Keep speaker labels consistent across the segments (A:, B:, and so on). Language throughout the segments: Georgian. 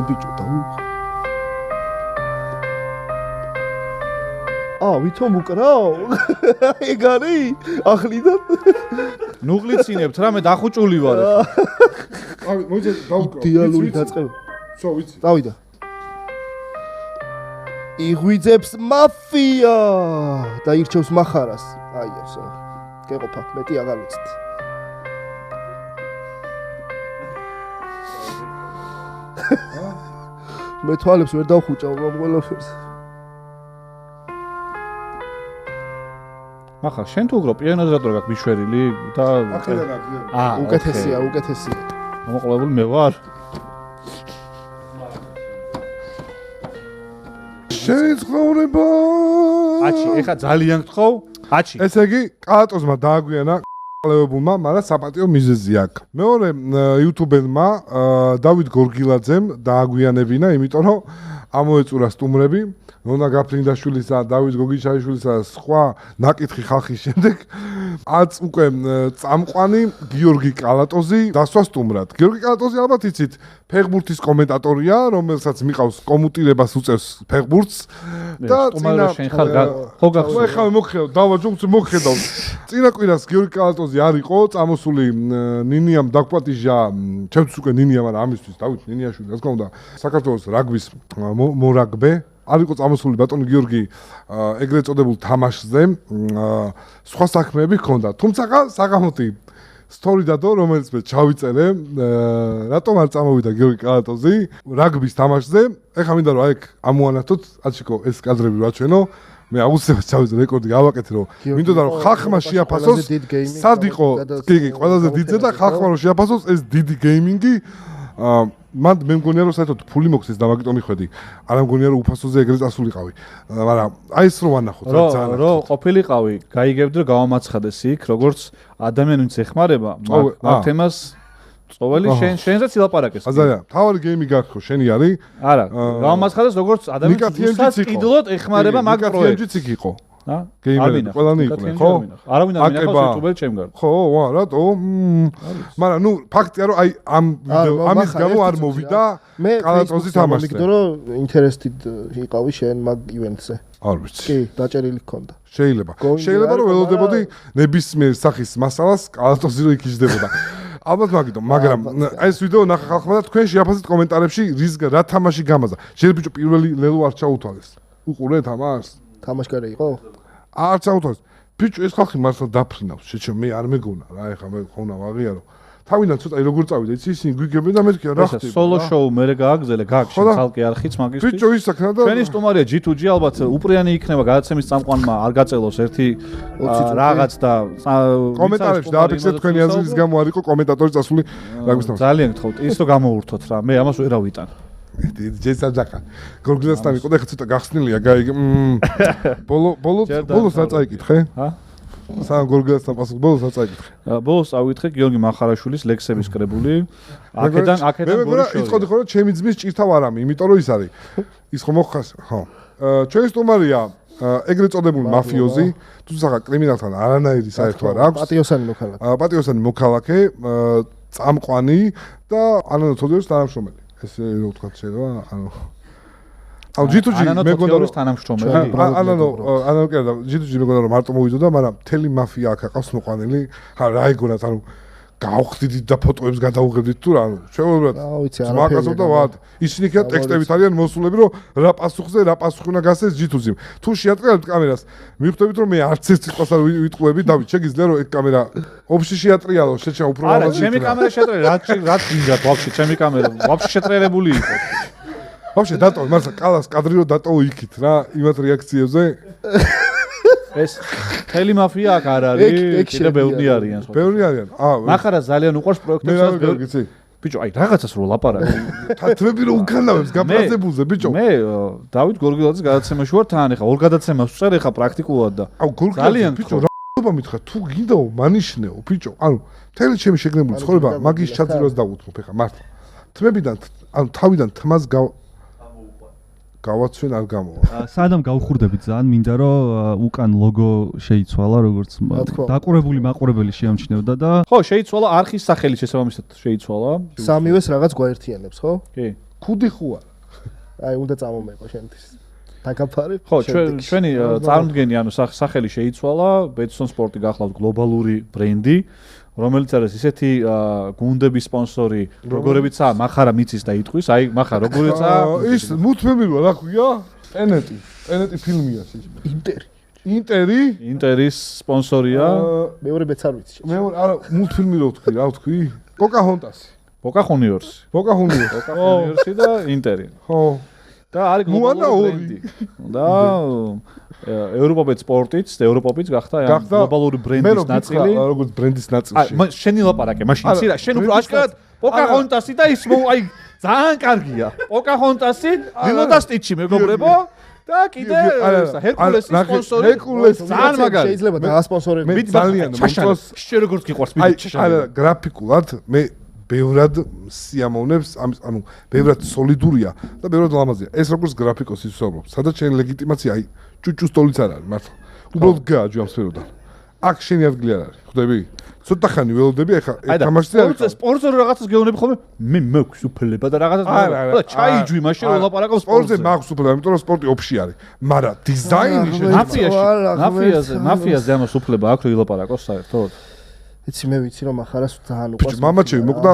A: ბიჭო დავიხო. ვითომ უკრავ? ეგ არის? ახლიდან?
B: ნუღლიცინებთ რა მე დახუჭული ვარ.
C: მოიცა დავუკრავ.
A: დიალოგი დაწყება.
C: სო ვიცი.
A: წავიდა. იღვიძებს მაფია და ირჩევს მახარას. ასო. გეყოფა, მეტი აღარ ვიცით. მე თვალებს ვერ დავხუჭავ ამ ყველაფერს.
B: ახლა შენ თუ უგრო პიანოზე გაქვს მიშვერილი და
C: აქედან.
A: უკეთესია.
B: მოყოლებული მე ვარ.
C: შეიცხოვრება.
B: აჩი, ეხა ძალიან გთხოვ. აჩი.
C: ესე იგი, კალატოზმა დააგვიანა ყლებულმა, მაგრამ საპატიო მიზეზი აქვს. მეორე იუთუბერმა დავით გორგილაძემ დააგვიანებინა, იმიტომ რომ ამოეწურა სტუმრები, ნონა გაფრინდაშვილისა, დავით გოგიჩაიშვილისა და სხვა ნაკითხი ხალხის შემდეგ აც უკვე წამყვანი გიორგი კალატოზი დასვა სტუმრად. გიორგი კალატოზი ალბათ იცით, ფეხბურთის კომენტატორია, რომელსაც მიყავს კომუტირებას უწევს ფეხბურთს და
B: სტუმარი შენ ხარ ხო გახსოვს?
C: ეხლა მოგხედავ, დავაჯობ მოგხედავ. წინა კვირას გიორგი კალატოზი არ იყო, წამოსული ნინიამ დაგპატიჟა, ჩემთვის უკვე ნინია, მაგრამ ამისთვის დავით ნინიაშვილი, რა თქმა უნდა, საქართველოს რაგბის მორაგბე არ იყო წამოსული ბატონი გიორგი ეგრეთ წოდებულ თამაშზე, სხვა საქმეები ჰქონდა. თუმცა საღამოთი სტორი დადო, რომელიც მე ჩავიწერე, რატომ არ წამოვიდა გიორგი კალატოზი რაგბის თამაშზე. ეხლა მინდა რომ აიქ ამოანათოთ, აჩიკო ეს კადრები ვაჩვენო. მე აუცილებლად ჩავიწერე რეკორდი გავაკეთე რომ მინდოდა რომ ხალხმა შეაფასოს სად იყო კი ყველაზე დიდზე და ხალხმა რომ შეაფასოს ეს დიდი გეიმინგი მან მე მგონია რომ საერთოდ ფული მოგცეს და მაგიტომ მიხვედი. არ მგონია რომ უფასოზე ეგრე წასულიყავი. მაგრამ აი ეს რო ვანახოთ რა ძალიან.
B: რო ყოფილიყავი, გაიგებდი რომ გავამაცხადეს იქ, როგორც ადამიანი ვინც ეხმარება, მაგ თემას წოველი შენზეც ილაპარაკეს.
C: აზარია, თავი გეიმი გაქრო, შენი არის?
B: არა, გავამაცხადეს როგორც ადამიანს ვისაც კიდლოდ ეხმარება მაგ პროექტს.
C: იქ იყო.
B: გეიმერი
C: ყველანი იყვნენ, ხო?
B: არავინ არ მინახავს YouTube-ში ჩემგარ.
C: ხო, რატო? მაგრამ ნუ ფაქტია რომ აი ამის გამო არ მოვიდა კალატოზი თამაშზე.
A: იმიტომ რომ interested იყავი შენ მაგ ივენტზე.
C: არ ვიცი.
A: კი, დაჭერილი გქონდა.
C: შეიძლება რომ ველოდებოდი ნებისმიერ სახის მასალას კალატოზი რო იქიჟდებოდა. ალბათ მაგიტომ, მაგრამ ეს ვიდეო ნახა ხალხმა და თქვენ შეაფასეთ კომენტარებში რა თამაში გამაზა. შეიძლება ბიჭო პირველი ლელო არ ჩაუთვალეს. უყურე თამაშს?
A: თამაშგარე იყო?
C: არ ჩაუთვალეს. ბიჭო ეს ხალხი მართლა დაფრინავს. შეჩო მე არ მეგონა რა, ეხლა მე ხონა ვაღიარო. თავიდან ცოტა როგორ წავიდა, იცი ისინი გვიგებენ და მე თქვი რა ხდება.
B: სოლო შოუ მე გააგზელე, გააგშენ ცალკე არხიც მაგისთვის.
C: ბიჭო ის აქნა და
B: ჩვენი სტუმარია G2G ალბათ უპრიანი იქნება გადაცემის წამყვანმა არ გაწელოს ერთი რაღაც და
C: კომენტარებში დააფიქსეთ თქვენი აზრის გამო არ იყო კომენტატორი წასული რაგბის თამაში.
B: ძალიან გთხოვთ ის რომ გამოურთოთ რა, მე ამას ვერ ავიტან.
C: ჯესაძაკა გორგილასთან იყო და ხა ცოტა გახსნილია გაიგე ბოლოს რა წაიკითხე?
B: ჰა?
C: სამ გორგილასთან პასუხ ბოლოს რა წაიკითხე?
B: ბოლოს წავიკითხე გიორგი მახარაშვილის ლექსების კრებული. აქედან
C: ბორიშვილი. იცოდი ხო რომ ჩემი ძმის ჭირთავ არამი, იმიტომ რომ ის არის. ის ხომ მოხას, ხო. ჩვენი სტუმარია ეგრეთ წოდებული მაფიოზი, თუმცა კრიმინალთან არანაირი საერთო არ აქვს. პატიოსანი მოქალაქე, წამყვანი და ანანო თოდოროს თანამშრომელი. ესე რო ვთქვათ შეიძლება, ანუ G2G მეგონა რომ
B: თანამშრომელი.
C: ანუ კი არა, G2G მეგონა რომ მარტო მოვიდოდა, მაგრამ მთელი მაფია აქ აყავს მოყვანილი. ხა რა ეგონათ, ანუ გავხდით და ფოტოებს გადაუღებდით თუ რა, ანუ შეუძლებლად მაგასობდა ვად. ისინი კი ტექსტებით არიან მოსულები, რომ რა პასუხზე რა პასუხი უნდა გასცეს G2G-მ. თუ შეატრიალებ კამერას, მივხვდებით რომ მე არც ერთ სიტყვას არ ვიტყუები, დავით, შეგიძლია რომ ეგ კამერა ოფში შეატრიალო, შეჩა უფრო
B: არა, ჩემი კამერა შეატრიალე, რა გინდათ ვაფშე ჩემი კამერა, ვაფშე შეატრიალებული იყო.
C: ვაფშე დატოვე, მართლა კალას კადრი რო დატოვე იქით რა, იმათ რეაქციებზე.
B: ეს მთელი მაფია აქ არ არის, კიდე ბევრი არიან.
C: ბევრი არიან.
B: ნახარა ძალიან უყვარს პროექტებსაც.
C: მე რა გიცი?
B: ბიჭო, აი რაღაცას რო ლაპარაკი.
C: თათმები რო უკანავებს გაფრაზებულზე, ბიჭო.
B: მე დავით გორგილაძის გადაცემაში ვარ თან, ეხა ორ გადაცემას ვწერ ეხა პრაქტიკულად და.
C: გორგილაძე ბიჭო, რა მითხრა, თუ გინდაო, მანიშნეო, ბიჭო. ანუ მთელი ჩემი შეგნებული ცხოვრება მაგის ჩაძირვას დავუთმობ ეხა მართლა. თმებიდან, ანუ თავიდან თმას გავაცვენ არ გამოვა.
D: სანამ გავხურდებით ძალიან მინდა რომ უკან ლოგო შეიცვალა როგორც დაყურებული მაყურებელი შეამჩნევდა და
B: ხო შეიცვალა არხის სახელი შესაბამისად შეიცვალა.
A: სამივეს რაღაც გვაერთიანებს ხო?
B: კი.
C: ქუდი ხო არა?
A: აი უნდა წამომეყო შენთვის. დაგაფარე.
B: ხო, ჩვენი წარმოდგენი, ანუ სახელი შეიცვალა, Betson Sport-ი გახლავთ გლობალური ბრენდი, რომელიც არის ისეთი გუნდების სპონსორი, როგორებიცაა მახარა მიცის და იტყვის, აი მახა როგორიცაა
C: ის მუთმემილო რა ქვია? ტენეტი ფილმია ის. ინტერის სპონსორია.
A: მეორე მეც არ ვიცი.
C: მეორე არა მულტფილმი რო თქვი, რა ვთქვი? პოკაჰონტასი.
B: Boca Juniors და ინტერი.
C: ხო.
B: და არის გლობალური ბრენდი. და ევროპაბet სპორტიც, ევროპაბet გახდა გლობალური ბრენდის ნაწილი.
C: მე როგორც ბრენდის ნაწილში.
B: აი, შენი ლაპარაკე, მაშინ იცი რა, შენ უფრო აშკარად პოკაჰონტასი და ის აი ძალიან კარგია. პოკაჰონტასი, ლილო და სტიჩი მეგობრებო. და კიდე ჰერკულესის სპონსორი. ძალიან მაგარი.
A: შეიძლება დაასპონსორებინო.
C: მე ძალიან მომწონს.
B: შენ როგორც გიყვარს მიდიჩი.
C: აი, გრაფიკულად მე ბევრად სიამოვნებს, ანუ ბევრად სოლიდურია და ბევრად ლამაზია. ეს როგორც გრაფიკოსი ვსაუბრობ. სადაც შენ ლეგიტიმაცია, აი, ჭუჭუს ტოლიც არ არის მართლა. უბრალოდ გააჯო ამ სფეროდან. აქ შენი ადგილი არ არის, ხვდები? ცოტა ხანი ველოდები, ეხა თამაშზე არის.
B: სპორტზე რაღაცას გეუბნები ხოლმე, მე მაქვს უფლება და რაღაცას და ჩაიჯვი მაშინ ვლაპარაკობ
C: სპორტზე მაქვს უფლება, იმიტომ რომ სპორტი ოფში არის. მაგრამ დიზაინი
B: მაფიაზე ამას უფლება აქვს ვილაპარაკოს საერთოდ.
A: იცი მე ვიცი რომ ახარას ძალიან უყვარს.
C: მამაჩემი მოკვდა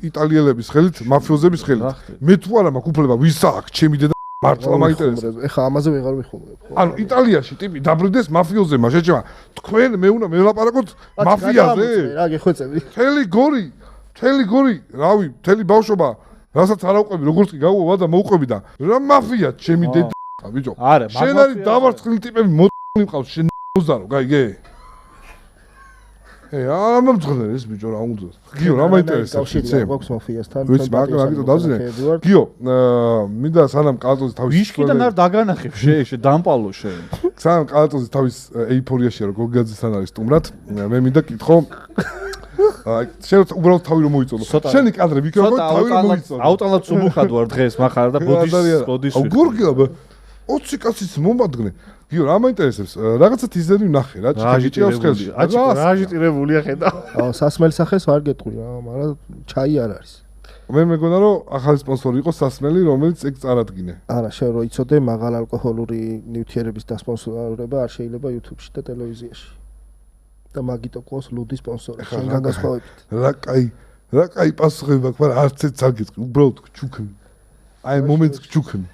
C: იტალიელების ხელით, მაფიოზების ხელით. მე თუ არა მაქვს უფლება, ვის აქვს? ჩემი დედა მართლა მაინტერესებს.
A: ეხა ამაზე ვეღარ ვიხმობ.
C: ანუ იტალიაში ტიპი დაბრუნდეს მაფიოზებმა, შეჭმა. თქვენ მე უნდა ველაპარაკოთ მაფიაზე?
A: რა გეხვეწები?
C: მთელი გორი, რავი, მთელი ბავშვობა, რასაც არ აუყვები, როგორც კი გაუვა და მოუყვები და რა მაფია, ჩემი დედა, ბიჭო. შენ არის დავარცხნილი ტიპები მოწონი მყავს, შენ უზარო, გაიგე? არა მომძღნე ეს ბიჭო რა უნდა. გიო რა მაინტერესებს
A: შენ? გვაქვს მაფიასთან.
C: ვიცი, მაგიტო დავზინე. გიო, მინდა სანამ კალატოზი თავის
B: ვიშკიდან არ დაგანახებ შენ დამპალო შენ.
C: სანამ კალატოზი თავის ეიფორიაშია რომ გოგაძესთან არის სტუმრად, მე მინდა კითხო აი შენ უბრალოდ თავი რომ მოიწოდო. შენი კადრები იქ როგორ თავი რომ მოიწოდო.
B: აუტალად სუბუხად ვარ დღეს מחარ და ბოდის.
C: აუ გორგია 20 კაცის მომადგნე. გიო რა მაინტერესებს? რაღაცა თიზერი ვნახე რა, ჭიჭიავს ხელში.
B: რაჟი ტირებულია ხედა.
A: აუ სასმელი სახეს არ გეტყვი რა, მაგრამ ჩაი არ არის.
C: მე მეგონა რომ ახალი სპონსორი იყო სასმელი, რომელიც ეგ წარადგინე.
A: არა, შენ რო იცოდე, მაღალ ალკოჰოლური ნივთიერების დასპონსორება არ შეიძლება YouTube-ში და ტელევიზიაში. და მაგიტო ყოს ლუდი სპონსორი. შენგან გასხოვებით.
C: რა კაი პასუხები მაქვს, მაგრამ არც ერთ არ გეტყვი, უბრალოდ გჩუქნი. აი მომენტს გჩუქნი.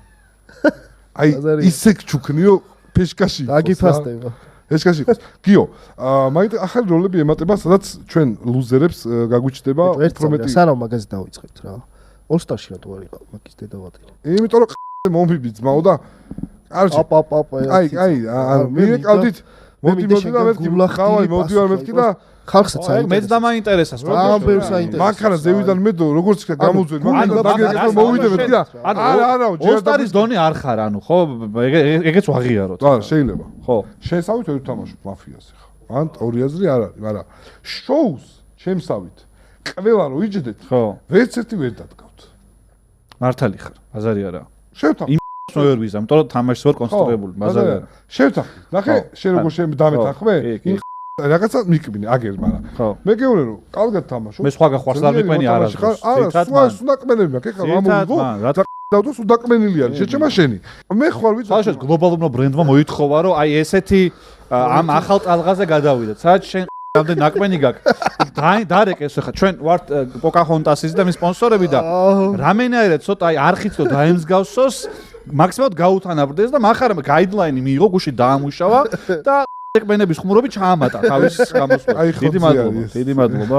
C: აი ისე გჩუქნიო ფეშკაში.
A: დაგიფასდება.
C: ფეშკაში. გიო, მაინტერესებს ახალი როლები ემატება, სადაც ჩვენ ლუზერებს გაგვიჩნდება უფრო მეტი.
A: სანამ მაგაზე დავიწყებთ რა. All-Star-ში რატო არ იყო მაგის დედავატი?
C: იმიტომ რომ მომბიბი ძმაო და კარჩი. აი, მირეკავდით. მოდი და მეთქი, ხავი, მოდი და მეთქი და
A: ხალხსაც
B: აი მეც დამაინტერესა
A: სპორტი.
C: მანქანა ზევიდან მე დო როგორც გამოძვენ, მაგრამ დაგეკითხა მოვიდე მეთქი და არა,
B: All-Star-ის დონე არ ხარ, ანუ ხო, ეგეც ვაღიაროთ.
C: არა, შეიძლება.
B: ხო.
C: შესავით ვერ ვთამაშობ მაფიას ხა. ან ორი აზრი არ არის, მაგრამ შოუს შემსავით. ყველა რო იჯდეთ,
B: ხო.
C: ვერც ერთი ვერ დადგავთ.
B: მართალი ხარ, აზარი არა.
C: შევთანხმ
B: ვერ ვიზამ, იმიტომ რომ თამაშს ვარ კონსტრუირებული, ბაზარი არა.
C: შევთანხმ. ნახე, შენ როგორ დამეთანხმე? რაღაცა მიკბინე აგერ, მაგრამ მე გეუბნე რომ კარგად თამაშობ.
B: მე სხვა გახვარს არ მიყვენი არასდროს.
C: არა, სუდაკმენები მაქვს, ეხლა გამოვიდო. და სუდაკმენილი არის, შეჭმა შენი. მე ხوار ვიცი.
B: საერთოდ გლობალურმა ბრენდმა მოითხოვა რომ აი ესეთი ამ ახალ ტალღაზე გადავიდეთ. სადაც შენ რამდენი ნაკმენი გაქვს. დარეკეს ხა ჩვენ ვართ პოკაჰონტასის და მის სპონსორები და რამენაირად ცოტა აი არხით რომ დაემსგავსოს მაქსიმალურად გაუთანაბრდეს და מחარ გაიდლაინი მიიღო, გუში დაამუშავა და ეკმენების ხმურობი ჩაამატა თავის გამოსვლა. დიდი მადლობა.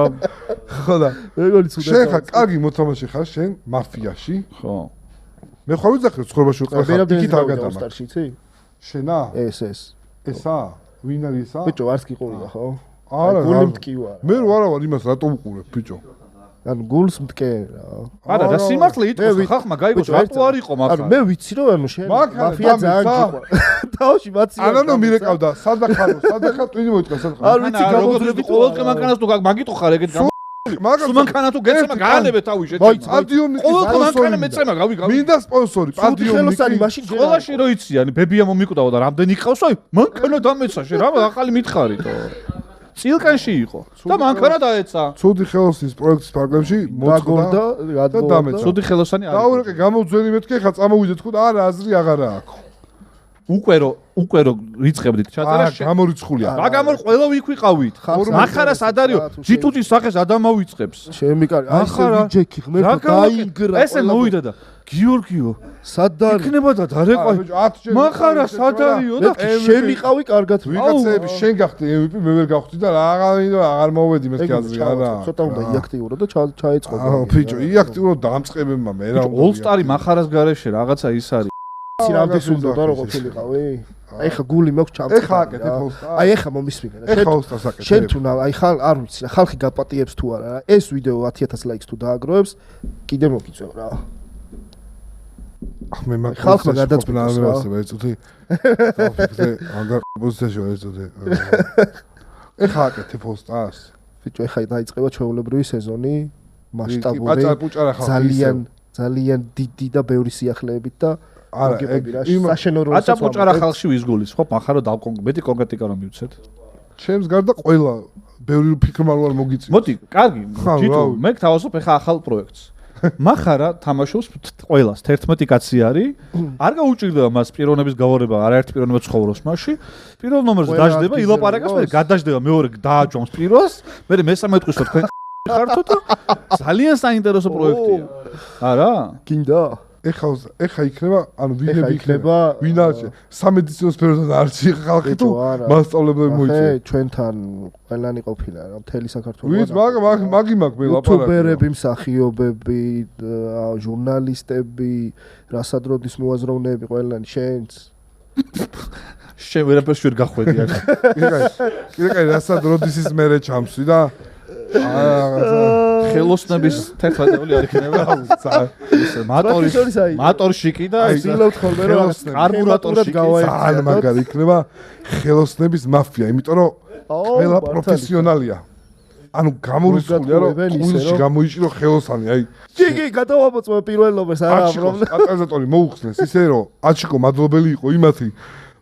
C: ხო და
A: როგორ იცოდა?
C: შენ ხარ კარგი მოთამაშე ხარ შენ მაფიაში?
B: ხო.
C: მე ხარ ვიძახე ცხოვრებაში ვიყავ იქით არ გადამა.
A: All-Star-ში იცი?
C: შენა? ესა? ვინ არის ესა?
A: ბიჭო, არც გიყურია ხო?
C: არა,
A: გული მტკივა.
C: მე რო არა ვარ იმას რატო უყურებ ბიჭო?
A: ანუ გულს მტკე რა.
B: არა, და სიმართლე იტყვის ხახმა გაიგოს რატო არ იყო მაგა?
A: ანუ მე ვიცი რომ ანუ შენ მაფია ძალიან გიყვარს. თავში მაცი.
C: ანუ მირეკავდა, სადახარ ტვინი მოიტყვა სადახარ.
A: არ ვიცი გამოძრები
B: ყოველდღე მანქანას თუ მაგიტო ხარ ეგეთ
C: მაგას
B: მანქანა თუ გეცემა გაანებე თავი შეჭი.
C: პადიუმი
B: ყოველდღე მანქანა მეცემა გავი.
C: მინდა სპონსორი, პადიუმი.
A: ხელოსანი მაშინ
B: ყველაში რო იცი, ანუ ბებია მომიკვდაო და რამდენი ყავს, აი მანქანა დამეცა შენ რა ახალი მითხარი თო. წილკანში იყო და მანქანა დაეცა.
C: ცუდი ხელოსნის პროექტის ფარგლებში მოწყდა და დამეცა.
B: ცუდი ხელოსანი არის.
C: დაურეკე გამოძველი მეთქე ხა წამოვიდეთ ხო და არა აზრი აღარა აქვს.
B: უკვე რო რიცხებდით ჩაწერა
C: გამორიცხულია.
B: რა გამორ ყველა იქ ვიყავით. ახარა სად არისო? ჯიტუჯის სახეს ადამავიწყებს.
A: ჩემი კარი, აი ეს ვიჯექი ღმერთო დაინგრა.
B: ესე მოვიდა და გიორგიო
A: სად არის?
B: იქნება და დარეყვი. მახარა სად არისო და
A: შემიყავი კარგად.
C: ვიღაცები შენ გახდი MVP მე ვერ გავხდი და აღარ მოვედი მეთქე აზრი არა.
A: ცოტა უნდა იაქტიურო და ჩაეწყო.
C: ბიჭო იაქტიურო დამწყებებმა მე რა უნდა.
B: All-Star-ი მახარას გარეშე რაღაცა ის არის.
A: სირამდეს უნდა და რო ყოფილიყავი. აი ხა გული მაქვს ჩამწერ.
C: ეხა აკეთებ All-Star.
A: აი ეხა მომისმინე.
C: ეხა All-Star-ს აკეთებ.
A: შენ თუ აი არ ვიცი რა ხალხი გაპატიებს თუ არა რა. ეს ვიდეო 10000 ლაიქს თუ დააგროვებს, კიდე მოგიწევ რა.
C: მე მაგ
A: ხალხმა გადაწყვიტეს რა.
C: ეცოთი. აგარ პოზიციაში ვარ ეცოთი. ეხა აკეთებ All-Star-ს.
A: ბიჭო ეხა დაიწყება ჩვეულებრივი სეზონი, მასშტაბური.
C: პაჭარ-პუჭარა ხალხი.
A: ძალიან დიდი და ბევრი სიახლეებით და
C: არა,
A: საშენო როლს
B: აწაპუჭარა ხალხში ვიზგულის, ხო? მახარო მეტი კონკრეტიკა რომ მივცეთ.
C: ჩემს გარდა ყველა ბევრი ფიქრმალ ვარ მოგიწევს.
B: მოდი, კარგი, ჯიტო, მე გთავაზობ ახლა ახალ პროექტს. მახარა თამაშობს ყველას 11 კაცი არის. არ გაუჭირდება მას პიროვნების გავარება, არაერთი პიროვნება ცხოვრობს მასში. პირველ ნომერზე დაждდება, ილაპარაკებს, მე გადაждდება, მეორე დააჯომს პიროს, მე მესამე ტყვის თქვენ ხართო და ძალიან საინტერესო პროექტია. არა?
A: გინდა?
C: ეხა იქნება, ანუ ვინები იქნება? ვინ არჩე? სამედიცინო სფეროდან არჩი ხალხი თუ მასწავლებლები მოიწევს.
A: ჩვენთან ყველანი ყოფილა რა, მთელი საქართველოს.
C: ვიც მაგი მაგ მე ლაპარაკი.
A: იუთუბერები, მსახიობები, ჟურნალისტები, რასადროდის მოაზროვნეები ყველანი შენც.
B: შენ ვერაფერს ვერ გახვედი აქ.
C: კიდე რასადროდის ის მერე ჩამსვი და
B: ხელოსნების 11-ეული არ იქნება. მატორშიკი და
A: ცდილობთ ხოლმე რომ
B: კარბურატორში
C: ძალიან მაგარი იქნება ხელოსნების მაფია, იმიტომ რომ ყველა პროფესიონალია. ანუ გამორიცხულია რომ ყულში გამოიჭირო ხელოსანი, აი.
A: კი, გადავამოწმე პირველობას არა პრობლემა.
C: კატალიზატორი მოუხსნეს ისე რომ აჩიკო მადლობელი იყო იმათი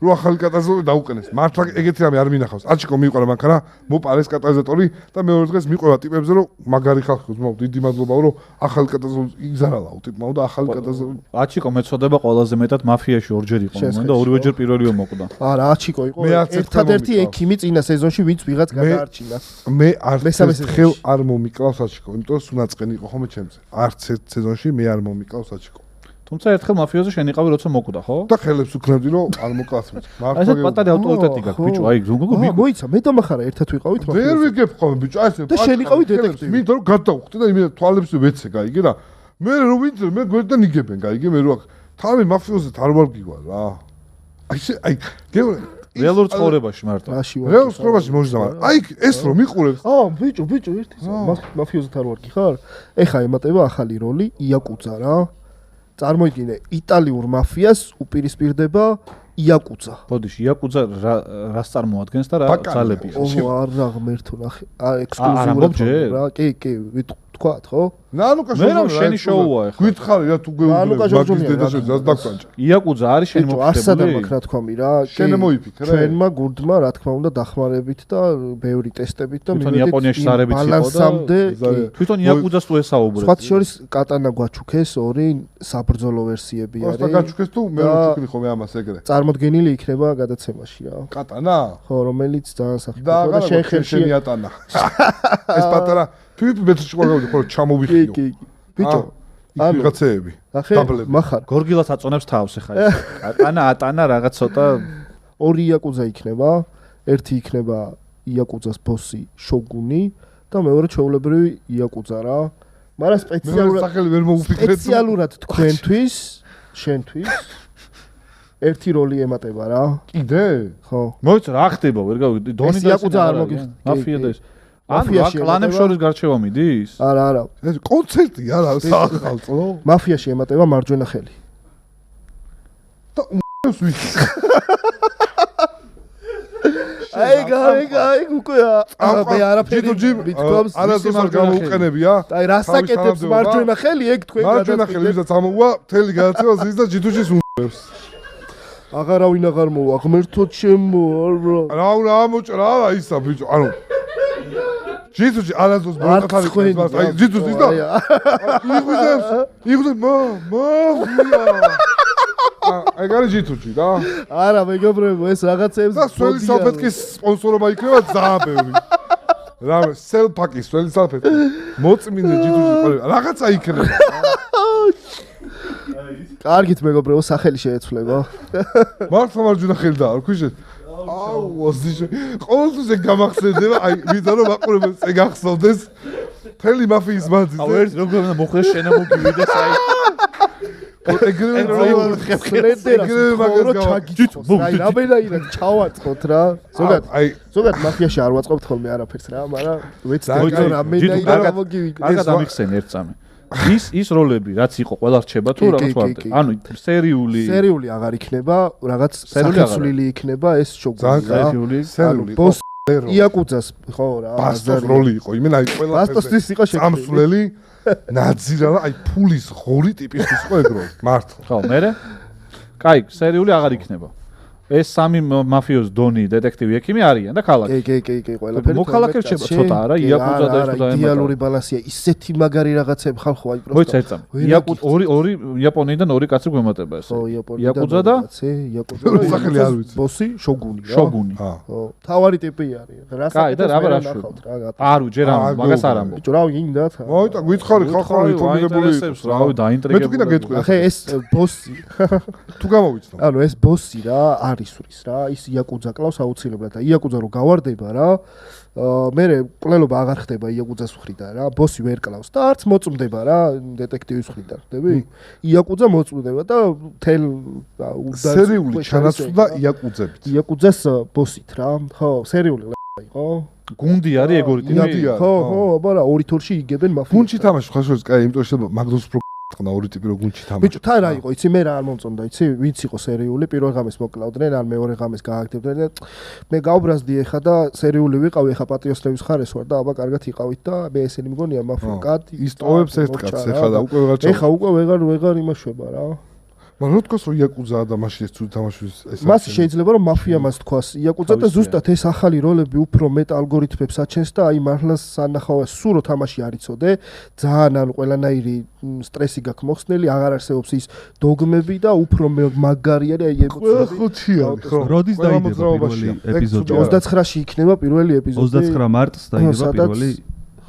C: რო ახალი კატალიზატორი დაუყენეს. მართლა ეგეთი რამე არ მინახავს. აჩიკო მიყვარა მანქანა, მოპარეს კატალიზატორი და მეორე დღეს მიყვება ტიპებზე რომ მაგარი ხალხი ხოს, დიდი მადლობა რომ ახალი კატალიზატორი იგზარალაო ტიპმა და ახალი კატალიზატორი.
B: აჩიკო მეწოდება ყველაზე მეტად მაფიაში ორჯერ იყო და ორივეჯერ პირველივე მოკვდა.
A: არა, აჩიკო იყო ერთადერთი ექიმი წინა სეზონში, ვინც ვიღაც გადაარჩინა.
C: მე არც ხელ არ მომიკლავს აჩიკო, იმიტომ რომ სუნაწყენი იყო ხოლმე ჩემზე. არც ერთ სეზონში მე არ მომიკლავს აჩიკო.
B: თუმცა ერთხელ მაფიოზე შენ იყავი როცა მოკვდა, ხო?
C: და ხელებს უქნებდი რომ არ მოკლასმეთ.
B: მართლა პატარა ავტორიტეტი გაქვს, ბიჭო, აი გოგო
A: მოიცა, მე და მახარა ერთად ვიყავით
C: მაფიოზე. ვერ ვიგებ ხოლმე, ბიჭო, აი ესე.
A: და შენ იყავი დეტექტივი.
C: მე თორე გადავხვდი და იმედა თვალებს ვეცე, გაიგე რა. მე რო ვინც მე გვერდიდან იგებენ, გაიგე მე რო აქ თავი მაფიოზეთ არ ვარ გიგვა რა. აი ესე, აი გეუბნე
B: რეალურ ცხოვრებაში მარტო.
C: რეალურ ცხოვრებაში მოჟდა. აი ეს რომ მიყურებს.
A: ბიჭო, ერთი მაფიოზეთ არ ვარ გიხარ? ეხა ემატება ახალი როლი იაკუძა რა. წარმოიდგინე, იტალიურ მაფიას უპირისპირდება იაკუძა.
B: ბოდიში, იაკუძა რას წარმოადგენს და რა ძალები?
A: არა ღმერთო ნახე. ექსკლუზიურად რა, კი, ვთქვათ, ხო?
C: ნანუკა
B: მე რომ შენი შოუა ახლა.
C: გითხარი რა თუ გეუბნები მაგის დედაშენ ზას დაგვანჭა.
B: იაკუძა არის შენი
A: მოხდებული. არსადა მაქვს რა თქვა მი რა.
C: შენ მოიფიქრე.
A: ჩვენმა გურდმა რა თქმა უნდა დახმარებით და ბევრი ტესტებით და
B: მივედით იაპონიაში სარებით იყო და თვითონ იაკუძას თუ ესაუბრეთ.
A: სხვა შორის კატანა გვაჩუქეს ორი საბრძოლო ვერსიები არის.
C: და გაჩუქეს თუ მე ვჩუქნი ხო მე ამას ეგრე.
A: წარმოდგენილი იქნება გადაცემაში რა.
C: კატანა?
A: ხო, რომელიც ძალიან სახიფათოა და შენ ხელში
C: ატანა. ეს პატარა ფიფ მეტრში ყოლავდი ხო ჩამოვიხიო.
A: კი. ბიჭო,
C: ანუ რაღაცეები.
A: დაბლები. მახარ.
B: გორგილას აწონებს თავს ახლა ეს. კატანა, ატანა რაღაც ცოტა
A: ორი იაკუძა იქნება. ერთი იქნება იაკუძას ბოსი შოგუნი და მეორე ჩვეულებრივი იაკუძა რა. მაგრამ სპეციალურად თქვენთვის, შენთვის ერთი როლი ემატება რა.
C: კიდე?
A: ხო.
B: მოიცა რა ხდება, ვერ გავიგე. დონი და
A: იაკუძა არ მოგიხდი.
B: მაფია და ეს. მაფიაში კლანებს შორის გარჩევა მიდის?
A: არა.
C: ეს კონცერტია რა, სახალხო.
A: მაფიაში ემატება მარჯვენა ხელი.
C: და უმს ვიცი.
A: აი, უკვე მე არაფერი
C: მითქვამს, არასდროს არ გამოუყენებია.
A: აი, რასაკეთებს მარჯვენა ხელი, ეგ თქვენ გადაწყვეტეთ.
C: მარჯვენა ხელი ვისაც ამოვა, მთელი გადაცემას ის და ჯიტუჯის უნდებს.
A: აღარავინ აღარ მოვა, ღმერთო ჩემო,
C: რა ამოჭრა რა ისა ბიჭო, ანუ ჯიტუში არასდროს მოყავთ აი ჯიტუსის და იღვიძებს აი გარი ჯიტუში და
A: არა მეგობრებო ეს რაღაცებს
C: და სველი სალფეტკის სპონსორობა იქნება ძალიან ბევრი რა სელფაკის სველი სალფეტკი მოწმინე ჯიტუში რაღაცა იქნება
A: კარგით მეგობრებო სახელი შეეცვლება
C: მართლა მარჯვენა ხელი და არქვიშე აუ ოზიში ყოველთვის ეგ გამახსენდება აი ვიდა რომ აყურებელს ეგ ახსოვდეს მთელი მაფიის მანძილზე
B: აუ ერთ როგორ უნდა მოხდეს შენა მოგივიდეს აი
A: რამენაირად ჩავაწყოთ რა ზოგადად მაფიაში არ ვაწყობთ ხოლმე არაფერს რა მაგრამ ვეცდები რომ რამენაირად მოგივიდეს
B: კარგად ამიხსენე ერთ წამი ის როლები რაც იყო ყველა რჩება თუ რაღაც ვარდე ანუ სერიული
A: აღარ იქნება რაღაც სახეცვლილი იქნება ეს შოგუნი
C: სერიული
A: ბოს იაკუძას ხო რა
C: ბასტოს როლი იყო იმენ აი ყველა
A: ბასტოსთვის იყო
C: წამსვლელი ნაძირავა აი ფულის ღორი ტიპის იყო ეგრო მართლა
B: ხო მე კაი სერიული აღარ იქნება ეს სამი მაფიოზ დონი დეტექტივი ექიმი არიან და ქალაქში
A: კი ყველაფერი
B: მოქალაქე რჩება ცოტა არა იაკუძა და ეს და
A: იდეალური ბალანსია ისეთი მაგარი რაღაცები ხალხო აი
B: პროსტო მოიცა ერთ წამი ორი იაპონიიდან ორი კაცი გვემატება ეს იაკუძა და
C: სახელი არ ვიცი
A: ბოსი შოგუნი
B: ხო
A: თავარი ტიპი არის
B: კაი და რა ნახავთ არო ჯერ ამ მაგას არ ამბობ
A: ბიჭო რა გინდა
C: მოიტა გითხარი ხალხო ინფორმირებული
B: რავი დაინტრიგებული
C: მე თუ კიდე გეტყვი
A: ახე ეს ბოსი
C: თუ გამოვიცნო
A: ანუ ეს ბოსი რა არის სურის რა ის იაკუძა კლავს აუცილებლად და იაკუძა რო გავარდება რა მე ყლელობა აღარ ხდება იაკუძას მხრიდან რა ბოსი ვერ კლავს და არც მოწმდება რა დეტექტივის მხრიდან ხდები იაკუძა მოწმდება და თელ
C: სერიული ჩანაცვლა იაკუძებით
A: იაკუძას ბოსით რა ხო სერიული იყო
B: გუნდი არის ეგ ორი ტიპი
A: ხო აბა რა ორი თორში იგებენ მაფია
C: გუნჩი თამაში ხაშოს კაი იმიტომ შეიძლება მაგდოს ხნა ორი ტიპი რო გუნჩი თამაში
A: ბიჭო თან რა იყო იცი მე რა არ მომწონდა იცი ვინც იყო სერიული პირველ ღამეს მოკლავდნენ ან მეორე ღამეს გააგდებდნენ და მე გავბრაზდი ეხა და სერიული ვიყავი ეხა პატრიოტების ხარეს ვარ და აბა კარგად იყავით და მე ესენი მგონია მაფია კატი
C: ის ტოვებს ერთ კაცს ეხა და უკვე ვეღარ
A: ეხა უკვე ვეღარ იმაშვება რა
C: მაგრამ რო თქოს რომ იაკუძაა და მაშინ ეს თუ თამაშვის ეს
A: მას შეიძლება რომ მაფია მას თქვას იაკუძა და ზუსტად ეს ახალი როლები უფრო მეტ ალგორითმებს აჩენს და აი მართლა სანახავას სურო თამაში არ იცოდე ძალიან ანუ ყველანაირი სტრესი გაქვს მოხსნელი აღარ არსებობს ის დოგმები და უფრო მაგარი არის აი
C: ხუთია ხო
D: როდის დაიდება პირველი ეპიზოდი
A: 29-ში იქნება პირველი ეპიზოდი
D: 29 მარტს დაიდება პირველი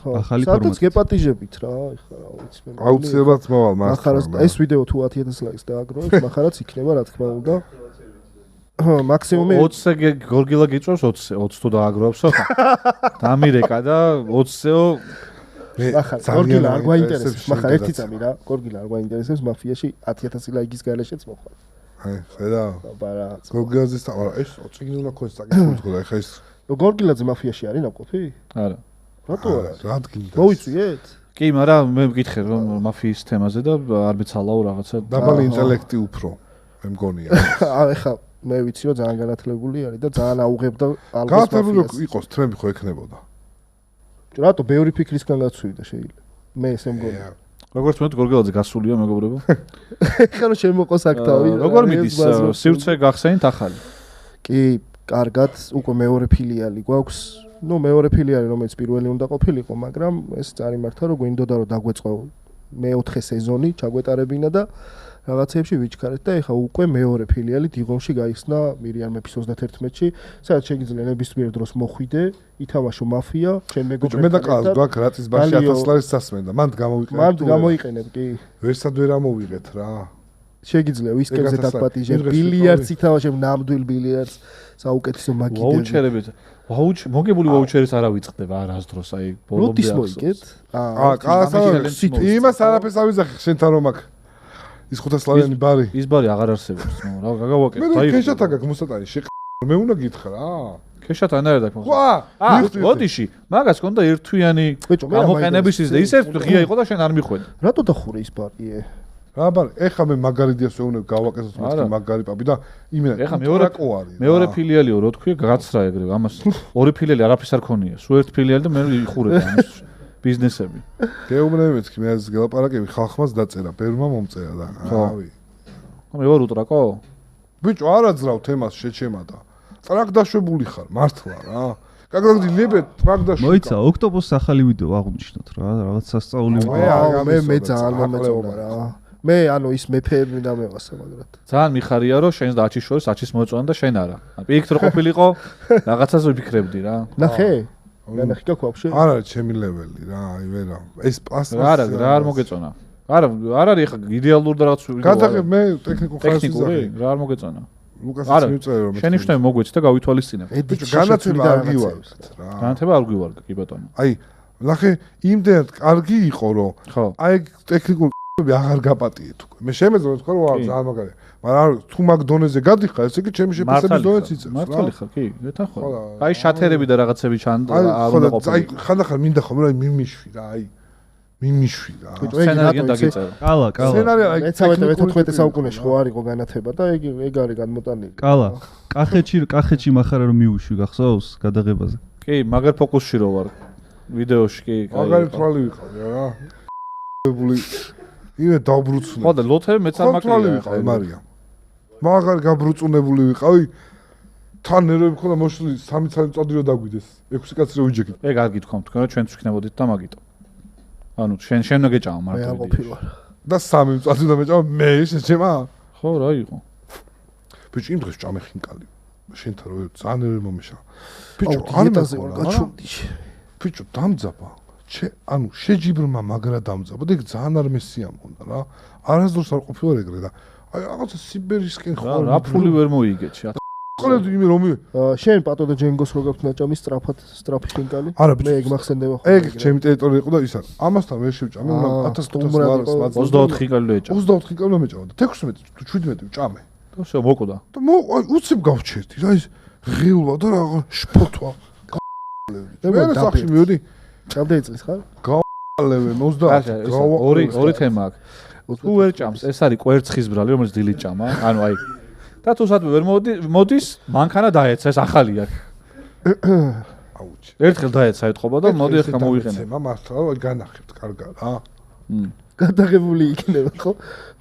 D: ახალი ფორმატი.
A: სადაც გეპატიჟებით რა, ეხლა რა ვიცი მე.
C: აუცილებლად მოვალ
A: მახარას ეს ვიდეო თუ 10000 ლაიქს დააგროვებს, მახარაც იქნება რა თქმა უნდა. მაქსიმუმი
B: 20-ე გორგილა გიწევს 20 თუ დააგროვებს ხო? დამირეკა და 20-ეო
A: გორგილა არ გვაინტერესებს, მახარ ერთი წამი რა, გორგილა არ გვაინტერესებს მაფიაში 10000 ლაიქის გარეშეც მოხვალ.
C: აი, ხედა.
A: ბარა.
C: გორგილაძის თამარა ეს წიგნი უნდა ქონდეს საკითხი ხო ეხა ეს
A: გორგილაძე მაფიაში არის ნაყოფი?
B: არა.
A: რატო არა?
C: რა ადგილდა?
A: მოიწვიეთ?
B: კი, მაგრამ მე მკითხე რომ მაფიის თემაზე და არ მეცალაო რაღაცა.
C: დაბალი ინტელექტი უფრო მე მგონია.
A: ეხა მე ვიცი რომ ძალიან განათლებული არის და ძალიან აუღებდა ალბათ.
C: განათლებული იყოს თმები ხო ექნებოდა.
A: რატო ბევრი ფიქრისგან გაცვიდა შეიძლება. მე ესე მგონია.
B: როგორც მე გორგილაძე გასულია მეგობრებო.
A: ეხლა რომ შემოყოს აქ თავი.
B: როგორ მიდის სივრცე გახსენით ახალი?
A: კი, კარგად, უკვე მეორე ფილიალი გვაქვს. ნუ მეორე ფილიალი რომელიც პირველი უნდა ყოფილიყო, მაგრამ ეს წარიმართა რომ გვინდოდა რომ დაგვეწყო მეოთხე სეზონი, ჩაგვეტარებინა და რაღაცეებში ვიჩქარეთ და ეხა უკვე მეორე ფილიალი დიღონში გაიხსნა მირიან მეფის 31-ში, სადაც შეიძლება ნებისმიერ დროს მოხვიდე, ითამაშო მაფია, ჩემ მეგობრებთან.
C: მე და ყავს გვაქვს რატის ბაში 1000 ლარის სასმენდა, მანდ გამოიყენებ.
A: მანდ გამოიყენებ, კი.
C: ვერსად ვერ ამოვიღეთ რა.
A: შეიძლება ვისკებზე დაგპატიჟებ, ბილიარდს ითამაშებ, ნამდვილ ბილიარდს, საუკეთესო მაგიდები.
B: ვაუჩერებით. მოგებული ვაუჩერის არა ვიწყდება არასდროს აი ბოლომდე.
A: როდის მოიგეთ?
C: იმას არაფერს ავიზახე შენთან რომ აქ ის 500 ლარიანი ბარი.
B: ის ბარი აღარ არსებობს, ნუ რა გავაკეთე.
C: მე ქეშათა გაქვს მოსატანი მე უნდა გითხრა რა.
B: ქეშათან არ დაგმოხდა. ოდიში, მაგას კონდა ერთვიანი გამოყენების ის და ის ერთ ღია იყო და შენ არ მიხვედი.
A: რატო დახურე ის ბარი?
C: რა ბარი, ეხა მე მაგარიდიას ვეუბნებ გავაკეთოთ მეთქი მაგარი პაპი და იმენა
B: ეხა მეორე ფილიალიო რო თქვია გაცრა ეგრევე ამას ორი ფილიალი არაფერს არ ქონია სულ ერთ ფილიალი და მე იხურებ ამის ბიზნესები
C: გეუბნები მეთქი მე ეს გელაპარაკები ხალხმას დაწერა ბერმა მომწერა და რავი
B: მე ვარ უტრაკო
C: ბიჭო არა ძრავ თემას შეჩემა და ტრაკ დაშვებული ხარ მართლა რა Когда ლებეთ ტრაკ და შუქა.
D: მოიცა ოქტოპოს ახალი ვიდეო აღნიშნოთ რა, რაღაც სასწაული ვიდეო.
A: მე ძალიან მომეწონა რა. მე ანუ ის მეფეები მინდა მევასე მაგრად.
B: ძალიან მიხარია რომ შენს და აჩის შორის აჩის მოწონა და შენ არა. პირიქით რო ყოფილიყო რაღაცას ვიფიქრებდი რა.
A: ნახე? ნახე გაქ ვაფშე?
C: არ არის ჩემი ლეველი რა, აი ვერა. ეს პლასტმასი.
B: არა, რა არ მოგეწონა. არ არის ხა იდეალური და რაღაც
C: გადაღებ მე ტექნიკურ ხარისხს
B: ტექნიკური რა არ მოგეწონა.
C: ლუკასაც მივწერე რომ
B: შენი შტემი მოგვეც და გავითვალისწინებ.
C: ბიჭო განათება არ გივარდეთ რა.
B: განათება არ გივარდ კი ბატონო.
C: აი, ნახე, იმდენად კარგი იყო რომ აი ტექნიკურ აღარ გაპატიეთ უკვე. მე შემეძლო თქვა რომ ძალიან მაგარია. მაგრამ თუ მაგ დონეზე გადიხარ, ესე იგი ჩემი შეფასების დონეც იწევს რა.
B: მართალი ხარ, კი, ეთანხო. აი შათერები და რაღაცები ჩან არ უნდა ყოფილიყო.
C: აი ხანდახან მინდა ხომ რა მიმიშვი რა, აი მიმიშვი რა.
B: სცენარია დაგეწერა.
D: კალა.
C: სცენარია აი
A: 13-14 საუკუნეში ხო არისო განათება და ეგ არის განმოტანილი.
D: კალა. კახეთში מחარა რომ მიუშვი გახსოვს გადაღებაზე.
B: კი, მაგარ ფოკუსში რო ვარ. ვიდეოში კი.
C: მაგარი თვალი ვიყავი რა. ებული იმე დაბრუწნე.
B: ხო და ლოთები მეც არ
C: მაკლია. მარია. მაგარი გაბრუწუნებული ვიყავი. თან ნერვები ხოდა მოშლი 3 წელი წადი რომ დაგვიდეს. 6 კაცი რო ვიჯექით.
B: ეგ არ გითხოვთ თქვენ რომ ჩვენც ვიქნებოდით და მაგიტო. ანუ შენ რო გეჭამა
A: მე არ
B: მარტო.
A: ყოფილვარ.
C: და 3 წელი და მეჭამა მე შეჭემა.
B: ხო რა იყო.
C: ბიჭო იმ დღეს ჭამე ხინკალი. შენთან რო ძალიან ნერვი მომეშა. ბიჭო არ
A: მეზეულ გაჩუმდი.
C: ბიჭო დამძაბა. ანუ შეჯიბრმა მაგრა დამძაბა და ეგ ძალიან არ მესიამონდა რა. არასდროს არ ყოფილვარ ეგრე და აი რაღაცა სიბერისკენ ხო
B: რა ფული ვერ მოიგეთ შე.
C: ყოლედი იმე რომ
A: შენ პატო და ჯენგოს რო გაქვთ ნაჭამი სტრაფი ხინკალი? მე ეგ მახსენდება ხო.
C: ეგ ჩემი ტერიტორია იყო და ისა. ამასთან ვერ შევჭამე, მაგრამ 1500
B: 24 ხინკალი ეჭა.
C: 24 ხინკალი მეჭამა და 16 თუ 17 ვჭამე.
B: და შე მოკოდა.
C: და უცებ გავჩერდი რა ის ღილვა და რა შფოთვა. მე სახში მივედი.
A: ჭამდა იწლის ხარ?
C: გავალევე 30.
B: ორი თემა აქვს. თუ ვერ ჭამს, ეს არის კვერცხის ბრალი, რომელიც დილით ჭამა. ანუ აი და თუ სადმე ვერ მოდის, მანქანა დაეცა, ეს ახალი აქვს.
C: აუჩი.
B: ერთხელ დაეცა ეთყობა და მოდი ახლა მოვიყენე.
C: ცემა მართლა განახებთ კარგა რა.
A: გადაღებული იქნება ხო?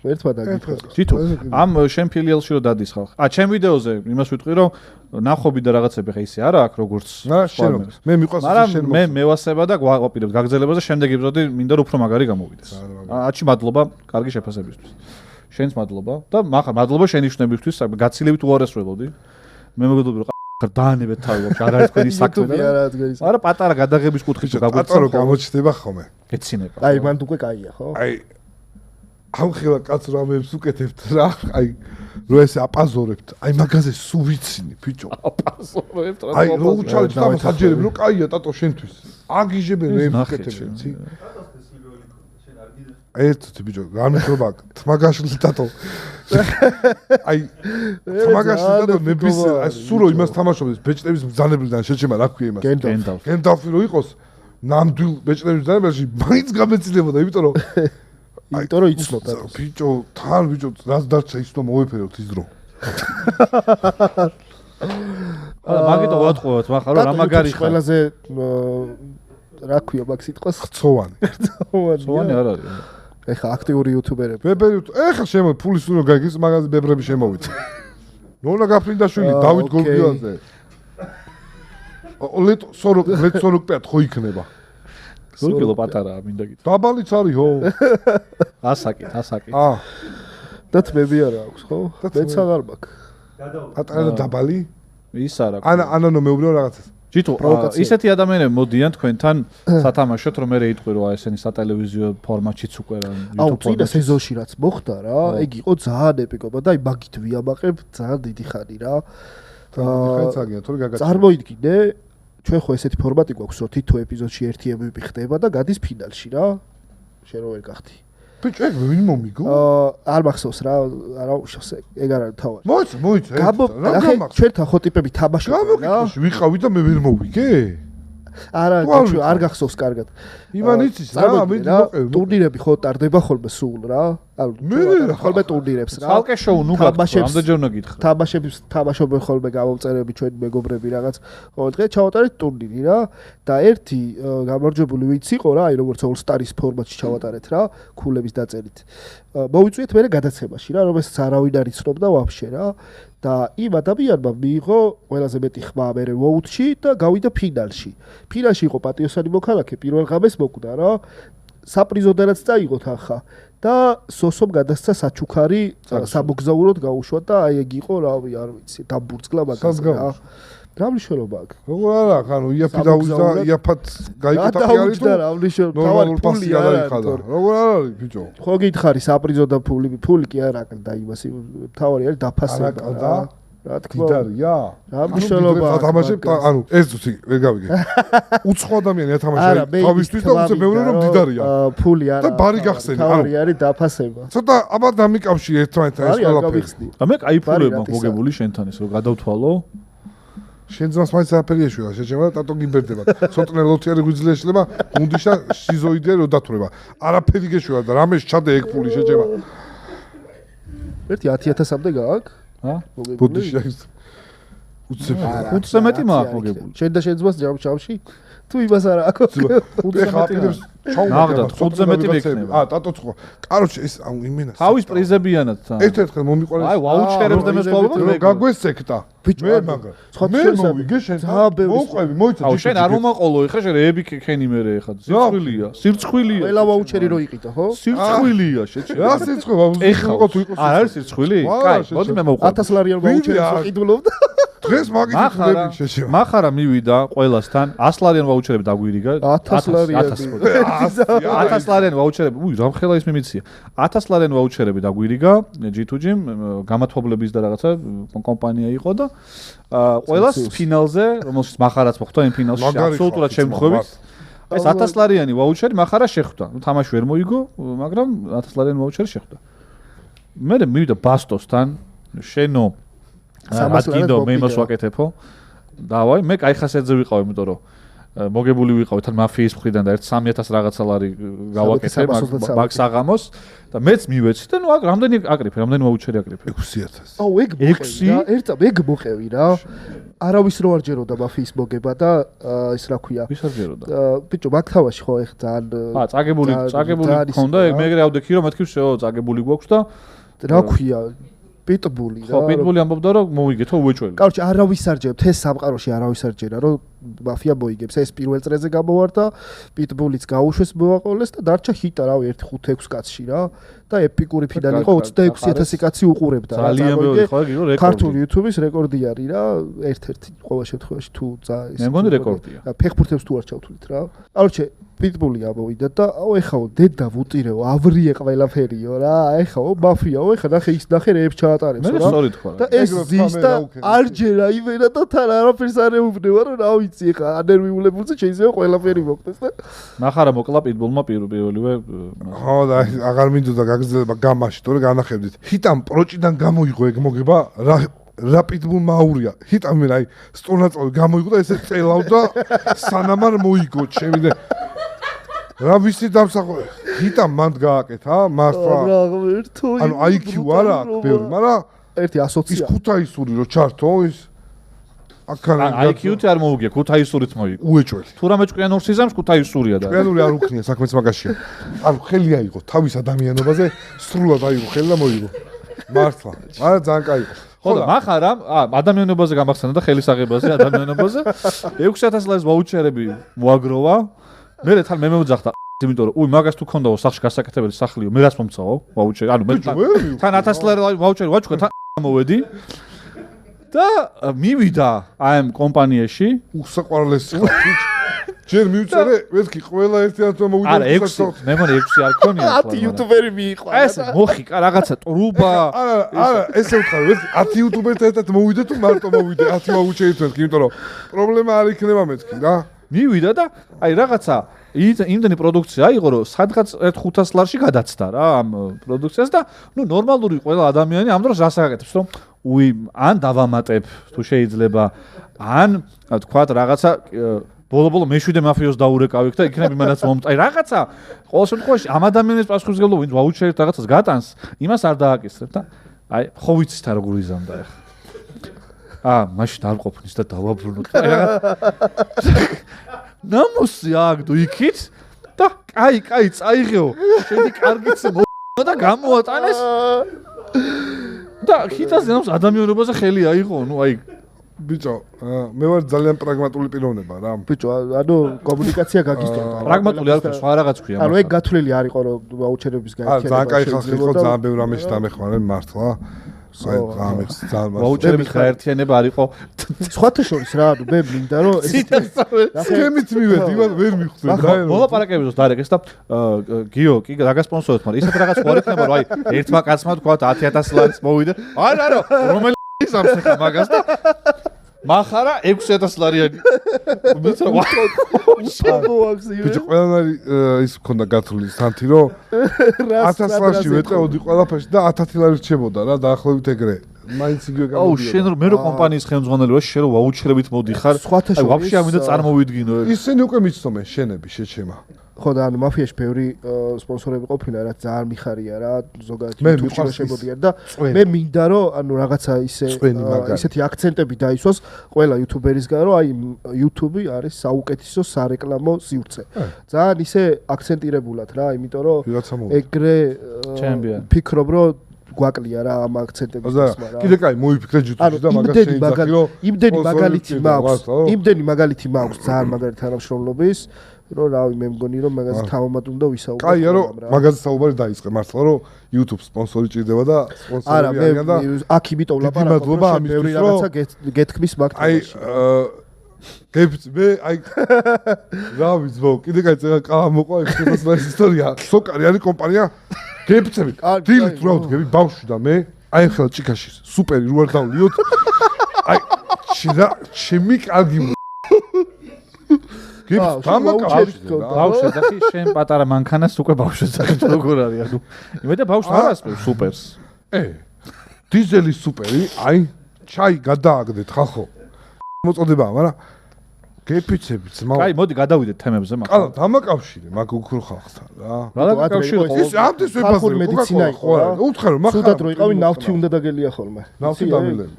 A: ერთმა დაგიწყო.
B: თითო ამ შენ ფილიალში რო დადის ხალხი. ჩემ ვიდეოზე იმას ვიტყვი რომ ნახობი და რაღაცები ხა ისე არა აქვს როგორც
C: მე მიყვარს
B: შენ მე მევასება და გვაყურებ გაგზელებას და შემდეგ იბრძოდი მინდა რომ უფრო მაგარი გამოვიდეს. აჩი მადლობა კარგი შეფასებისთვის. შენც მადლობა და მახარ მადლობა შენი შნებისთვის გაცილებით უარესველოდი. მე მეგობრებო ხარ დაანებეთ თავი ვაფშე არ არის თქვენი საქმე და არა პატარა გადაღების კუთხით გაგვიწყდა.
C: პატარა გამოჩნდება ხოლმე.
B: ეცინება.
A: აი მან უკვე კაია ხო?
C: აი ამ ხელა კაც რამებს უკეთებთ რა. აი რო ესე აპაზორებთ. აი მაგაზე სულ ვიცინი ბიჭო.
B: აპაზორებთ რა.
C: აი რო უჩალეთ და საჯერები რო კაია ტატო შენთვის. აგიჟებენ მე უკეთებენ ცი. ერთ ბიჭო რამეთრობა თმაგაშლი ტატო. აი თმაგაშლი ტატო ნების აი სურო იმას თამაშობს ბეჭდების ბრძანებლიდან შეჩემა რა ქვია იმას. გენდალფი რო იყოს ნამდვილ ბეჭდების ბრძანებელში მაინც გამეცილებოდა იმიტომ რომ
A: იცნობდა
C: ბიჭო თან ბიჭო რაც დარჩა ის რომ მოვეფეროთ ის დრო.
B: მაგიტო ვატყუოთ მახარ რა მაგარი ხარ.
A: ყველაზე რა ქვია მაგ სიტყვას?
C: ხცოვანი.
B: ხცოვანი არ არის.
A: ეხა აქტიური იუთუბერები.
C: ეხა შემო ფულის უნდა გაგის მაგაზე ბებრები შემოვიდა. ნონა გაფრინდაშვილი დავით გოგიაძე. ლეთ 40 პეათ ხო იქნება.
B: სულკილო პატარაა მინდა გითხრა.
C: დაბალიც არის ხო?
B: ასაკი.
A: და თმები არა აქვს ხო? მეც აღარ მაქვს.
C: პატარა და დაბალი?
B: ის არა.
C: ანანო მეუბნეო რაღაცას.
B: ჯიტო ისეთი ადამიანები მოდიან თქვენთან სათამაშოდ რომ მე იტყვი რომ ესენი სატელევიზიო ფორმატშიც უკვე რა
A: YouTube წინა სეზონში რაც მოხდა რა ეგ იყო ძალიან ეპიკობა და აი მაგით ვიამაყებ ძალიან დიდი ხანი რა წარმოიდგინე ჩვენ ხო ესეთი ფორმატი გვაქვს რომ თითო ეპიზოდში ერთი MVP ხდება და გადის ფინალში რა შენ რო ვერ გახდი
C: ბიჭო ეგ ვინ მომიგო
A: არ მახსოვს რა არა უშავს ეგ არ არის თავი
C: მოიცა
A: რა მახსოვს ჩვენთან ხო ტიპები თამაშობენ რა
C: ვიყავი და მე ვერ მოვიგე
A: არა არ გახსოვს კარგად
C: იმან იცის რა მიდი
A: ტურნირები ხო ტარდება ხოლმე სულ რა ანუ ხოლმე ტურნირებს რა
B: ხალკე შოუ ნუ ამდენჯერ უნდა გითხრა
A: თამაშებს თამაშობენ ხოლმე გამომწერები ჩვენ მეგობრები რაღაც ხო დღე ჩავატარეთ ტურნირი რა და ერთი გამარჯვებული ვინც იყო რა აი როგორც All Stars ფორმატში ჩავატარეთ რა ქულების დაწერით მოვიწვიეთ მე გადაცემაში რა რომელსაც არავინ არ იცნობდა ვაფშე რა და იმ ადამიანმა მიიღო ყველაზე მეტი ხმა მერე ვოუთში და გავიდა ფინალში. ფინალში იყო პატიოსანი მოქალაქე, პირველ ღამეს მოკვდა რა. საპრიზოდანაც წაიღოთ ახლა და სოსომ გადასცა საჩუქარი სამოგზაუროდ გაუშვა და აი ეგ იყო რავი არ ვიცი დამბურცგლა მაგაზე რა. რა მნიშვნელობა აქვს?
C: როგორ არა, ანუ იაფი დაუზდა, იაფად გაიკეთა ფიარი თუ
A: რა მნიშვნელობა?
C: ნორმალურ ფასი არ აიხადა. როგორ არ არის ბიჭო?
A: ხო გითხარი საპრიზო და ფული კი არ აკლდა იმას, თავარი არის დაფასება რა. რა თქმა უნდა.
C: დიდარია.
A: რა მნიშვნელობა აქვს?
C: თამაშებ, ანუ ეს თუცი ვერ გავიგე. უცხო ადამიანი ეთამაშა თავისთვის და უცებ მეორე რომ დიდარია.
A: ფული არა.
C: და ბარი გახსენი, ანუ
A: თავარი არის დაფასება.
C: ცოტა აბა დამიკავშირე ერთმანეთთან ეს ყველაფერი.
B: და მე კაი ფულები მაქვს მოგებული შენთან ეს რომ გადავთვალო.
C: შენ ძმას მაინც არაფერი ეშვა, შეჭება და ტატო გიბერდება. ცოტნე ლოთიარი გვიძლია შეიძლება, გუნდიშა სიზოიდე რო დათვრება. არაფერი გეშვა და რამეს ჩადე ეგ ფული შეჭება.
A: ერთი 10000-მდე გააქვს?
B: ჰა?
C: ბუდიშა ის. უცებ.
B: 500 მეტი მაქვს მოგებული.
A: შენ და შენ ძმას ჯამში? თუ იმას არა აქვს.
C: ეხა აპირებს
B: ნახდა 500 მეტი მექნება.
C: ტატოც ხო. კაროჩე ეს ანუ იმენა.
B: თავის პრიზებიანად თან.
C: ერთ-ერთხელ მომიყოლეს.
B: აი ვაუჩერებს და მე
C: რომ გაგვესეკტა. მე მაგარ. მე მოვიგე შენ. მოყვები, მოიცა.
B: აუ შენ არ მომაყოლო ეხა შენ რეები ქენი მე ეხა. სირცხვილია. სირცხვილია.
A: ყველა ვაუჩერი რო იყიდა, ხო?
B: სირცხვილია შეჭე.
C: რა სირცხვება?
B: ეხა თუ იყოს. არ არის სირცხვილი? კაი, მოდი მე მოვყვე.
A: 1000 ლარიან ვაუჩერს ვიყიდულობდა.
C: დღეს მაგით ხდები შეჭება.
B: მახარა მივიდა ყველასთან 100 ლარიან ვაუჩერები დაგვირიგა
A: 1000 ლარიანი
B: 1000 ლარიანი ვაუჩერები უი რამხელა ის მიმიცია 1000 ლარიანი ვაუჩერები დაგვირიგა G2G გამათვალების და რაღაცა კომპანია იყო და ყველას ფინალზე რომელშიც მახარაც მოხვდა იმ ფინალში აბსოლუტურად შემთხვევით ეს 1000 ლარიანი ვაუჩერი მახარა შეხვდა ნუ თამაში ვერ მოიგო მაგრამ 1000 ლარიანი ვაუჩერი შეხვდა მე მივიდა ბასტოსთან შენო სამასკინდო მე იმას ვაკეთებო დავაი მე кай ხასედზე ვიყავ იმიტომ რომ მოგებული ვიყავ თან მაფიის მხრიდან და ერთ 3000 რაღაცა ლარი გავაკეთე მაგ საღამოს და მეც მივეცი და ნუ აქ რამდენი აკრიფე რამდენი ვაუჩერი აკრიფე
C: 6000
A: აუ ეგ ერთად ეგ მოყევი რა არავის რო არ ჯეროდა მაფიის მოგება და ის რა ქვია
B: ვის არ ჯეროდა
A: ბიჭო მაგ თავაში ხო ეხ ძალიან
B: წაგებული ხონდა ეგ მე გავდექი რომ მეთქი შეო წაგებული გვაქვს და
A: რა ქვია პიტბული რა.
B: ხო, პიტბული ამბობდა რომ მოვიგეთო უეჭველი.
A: კაროჩე, არავის არ ჯერა, ეს სამყაროში არავის არ ჯერა, რომ მაფია მოიგებს. ეს პირველ წრეზე გამოვარდა, პიტბულიც გაუშვეს მოაყოლეს და დარჩა ჰიტა, რავი, 1-5-6 კაცში რა. და ეპიკური ფინალი იყო 26000 კაცი უყურებდა რა.
B: ძალიან ბევრი ხო, ეგ იყო რეკორდი.
A: ქართული YouTube-ის რეკორდი არის რა, ერთ-ერთი ყოველ შემთხვევაში თუ ეს.
B: მე მგონი რეკორდია.
A: ფეხბურთებს თუ არ ჩავთვლით რა. კაროჩე, პიტბული ამოვიდა და აუ ეხაო დედა ვუტირეო, ავრიე ყველაფერიო რა. ეხაო მაფიაო, ეხა ნახე ის ნახე რეებს ჩაატარებს რა.
B: მე სწორი თქვა რა.
A: და ეს ზის და არ ჯერა იმენა და თან არაფერს არ ეუბნება რომ რა ვიცი ეხა ანერვიულებულზე შეიძლება ყველაფერი მოხდეს და
B: ნახარა მოკლა პიტბულმა პირველივე
C: ხო და აღარ მინდოდა გაგზელება გამაში თორე განახებდით ჰიტამ პროჭიდან გამოიღო ეგ მოგება რა პიტბულმა აურია ჰიტამ მე აი სტონაწოვი გამოიღო და ესე წელავდა სანამ არ მოიგო ჩემი და რა ვიცი დამსახურე ჰიტამ მანდ გააკეთა მართლა ანუ IQ არა ბევრი მაგრამ
A: ერთი ასოცია
C: ის ქუთაისური რო ჩართო ის
B: აქან IQ-ით არ მოუგია ქუთაისურით მოიგო
C: უეჭველი
B: თუ რამე ჭკვიანურ სიზამს ქუთაისურია და
C: ჭკვიანური არ უქნია საქმეც მაგაშია ანუ ხელი აიღო თავის ადამიანობაზე სრულად აიღო ხელი და მოიგო მართლა მაგრამ ძალიან კაი იყო
B: ხო და მახარა ადამიანობაზე გამახსენდა და ხელის აღებაზე ადამიანობაზე 6000 ლარის ვაუჩერები მოაგროვა მე თან მე მევძახდა იმიტომ რომ უი მაგას თუ ქონდაო სახში გასაკეთებელი სახლიო მე რას მომცავო ვაუჩერი ანუ მე თან 1000 ლარი ვაუჩერი ვაჩქო თან მოვედი და მივიდა აი ამ კომპანიაში
C: უსაყვარლესი ხარ ჯერ მივწერე მეთქი ყველა ერთიანად მოვიდა
B: არა 6 მე მგონი 6 არ ქონია
A: 10 იუთუბერი მიიყვანა
B: ეს მოხიკა რაღაცა ტრუბა
C: არა ესე ვთქვა მეთქი 10 იუთუბერთან ერთად მოვიდე თუ მარტო მოვიდე 10 ვაუჩერით მეთქი იმიტომ რომ პრობლემა არ იქნება მეთქი რა
B: მივიდა და აი რაღაცა იმდენი პროდუქცია იყო რომ სადღაც 500 ლარში გადაცდა რა ამ პროდუქციას და ნუ ნორმალური ყველა ადამიანი ამ დროს რას აკეთებს რომ უი ან დავამატებ თუ შეიძლება ან თქვათ რაღაცა ბოლო-ბოლო მეშვიდე მაფიოს დაურეკავიქ და იქნებ იმანაც მომწ აი რაღაცა ყოველ შემთხვევაში ამ ადამიანის პასუხისმგებლობა ვინც ვაუჩერით რაღაცას გატანს იმას არ დააკისრებ და აი ხო ვიცით რა როგორ იზამდა ახლა მაშინ არ ყოფნის და დავაბრუნოთ ნამოსი აგდო იქით და კაი წაიღეო შედი კარგიც და გამოატანეს და ხიტაზე ნავს ადამიანობაზე ხელი აიღო, ნუ აი
C: ბიჭო, მე ვარ ძალიან პრაგმატული პიროვნება რა.
A: ბიჭო, ანუ კომუნიკაცია გაგისწორდა.
B: პრაგმატული არ ქვია, სხვა რაღაც ქვია.
A: ანუ ეგ გათვლილი არ იყო რომ ვაუჩერების გაიქცევა.
C: ძალიან კაი ხალხი იყო, ძალიან ბევრ ამაში დამეხმარნენ მართლა. ძალიან
B: ვაუჩერების გაერთიანება არ იყო.
A: სხვათა შორის რა, ანუ მე მინდა რომ
C: სქემით მივედი, ვერ მიხვდები და
B: მოლაპარაკებისას დარეკეს და გიო კი დაგასპონსორეთ, მაგრამ ისეთ რაღაც ხო არ იქნება, რომ აი ერთმა კაცმა თქვა 10000 ლარს მოვიდა. არა, რომელი სამსახა მაგას და მახარა 6000 ლარიანი.
A: ბიჭო,
C: ყველანაირი ის მქონდა გათვლილი სანთი რომ 1000 ლარში ვეწეოდი ყველაფერში და 1000 ლარი რჩებოდა რა დაახლოებით ეგრე. მაინც იგივე გამოდიოდა.
B: აუ შენ რომ მე რო კომპანიის ხელმძღვანელი ვარ, შენ რო ვაუჩერებით მოდიხარ. აი ვაფშე ამინდა წარმოვიდგინო ეგ.
C: ისინი უკვე მიცნობენ შენები შეჩემა.
A: ხო და ანუ მაფიაში ბევრი სპონსორები ყოფილა რა ძალიან მიხარია რა ზოგადად
C: მე
A: YouTube-ში შემოდიან და მე მინდა რომ ანუ რაღაცა ისეთი აქცენტები დაისვას ყველა YouTuber-ისგან რომ აი YouTube არის საუკეთესო სარეკლამო სივრცე. ძალიან ისე აქცენტირებულად რა, იმიტომ რომ ეგრე ფიქრობ რომ გვაკლია რა ამ აქცენტების
C: გასმა რა. კიდე კაი მოიფიქრე YouTube-ში და მაგას შეიძახი რომ
A: იმდენი მაგალითი მაქვს ძალიან მაგარი თანამშრომლობის რომ რავი მე მგონი რომ მაგაზე თავმად უნდა ვისაუბროთ.
C: კაია რომ მაგაზე საუბარი დაიწყე მართლა რომ YouTube სპონსორი ჭირდება და სპონსორი არიან და
A: აქ იმიტომ ლაპარაკობ რომ ბევრი რაღაცა გეთქმის მაგ თემაში.
C: მე აი რა ვიცი კიდე კაი წეგა ყავა მოყვა ეს ისტორია. სოკარი არის კომპანია გეფცები. დილით რა ვდგები ბავშვი და მე აი ხელ ჭიქაში სუპერი რო არ დავლიოთ. აი ჩემი კარგი
B: ბავშვი ძახი შენ პატარა მანქანას უკვე ბავშვი ძახი როგორ არის ანუ იმედა ბავშვს არ ასწრებს სუპერს
C: დიზელი სუპერი აი ჩაი გადააგდეთ ხალხო მოწოდება მაგრამ გეფიცები ძმა
B: კაი მოდი გადავიდეთ თემებზე
C: მაგრამ ყალა დამაკავშირე მაგ უქრო ხალხთან რა
B: რა დაკავშირე
C: ის ამდენ ვებაზრი
A: მედიცინა იყო რა
C: უთხარ რომ მაგ
A: სულად რო იყავი ნავთი უნდა დაგელია ხოლმე
C: ნავთი დამილები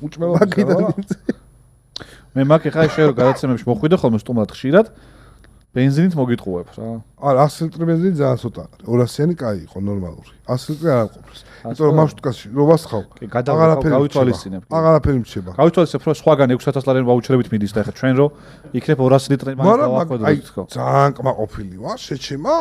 C: უჭმელობ
B: მე მაგ ეხა შე რომ გადაცემებში მოხვიდე ხოლმე სტუმრად ხშირად ბენზინით მოგიტყუებ რა
C: არა 100 ლიტრი ბენზინი ძალიან ცოტა 200-იანი კაი იყო ნორმალური 100 ლიტრი არ ყოფილს იმიტომ რომ მარშრუტკაში რო ვასხავ
B: გავითვალისწინებ
C: აღარაფერი მრჩება
B: გავითვალისწინებ რომ სხვაგან 6000 ლარიანი ვაუჩერებით მიდის და ეხა ჩვენ რო იქნებ 200 ლიტრი მაგ დავახვედროთ ხო
C: ძალიან კმაყოფილი ვარ შეჩემა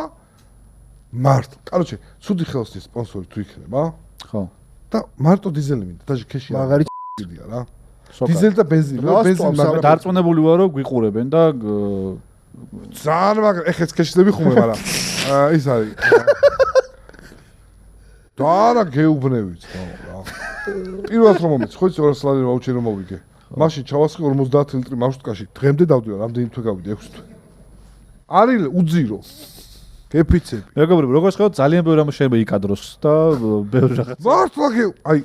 C: მარტო კაროჩე ცუდი ხელოსნის სპონსორი თუ იქნება ხო და მარტო დიზელი მინდა და ქეში
A: მაგარი
C: დია რა დიზელი და ბენზინი რა ბენზინი
B: მაგრამ დარწმუნებული ვარ რომ გვიყურებენ და
C: ძალიან მაგრამ ეხეც ქეშდები ხუმე მაგრამ ის არის და რა გეუბნევით რა პირველად რომ მომიც ხო 200 ლარი ვაუჩერი მოვიგე მაშინ ჩავასხი 50 ლიტრი მარშრუტკაში დღემდე დავდივარ რამდენი თვე გავიდი 6 თვე არის უძირო გეფიცები
B: მეგობრებო როგორც ხედავთ ძალიან ბევრი რამ შეიძლება იკადროს და ბევრი რაღაც
C: მართლა აი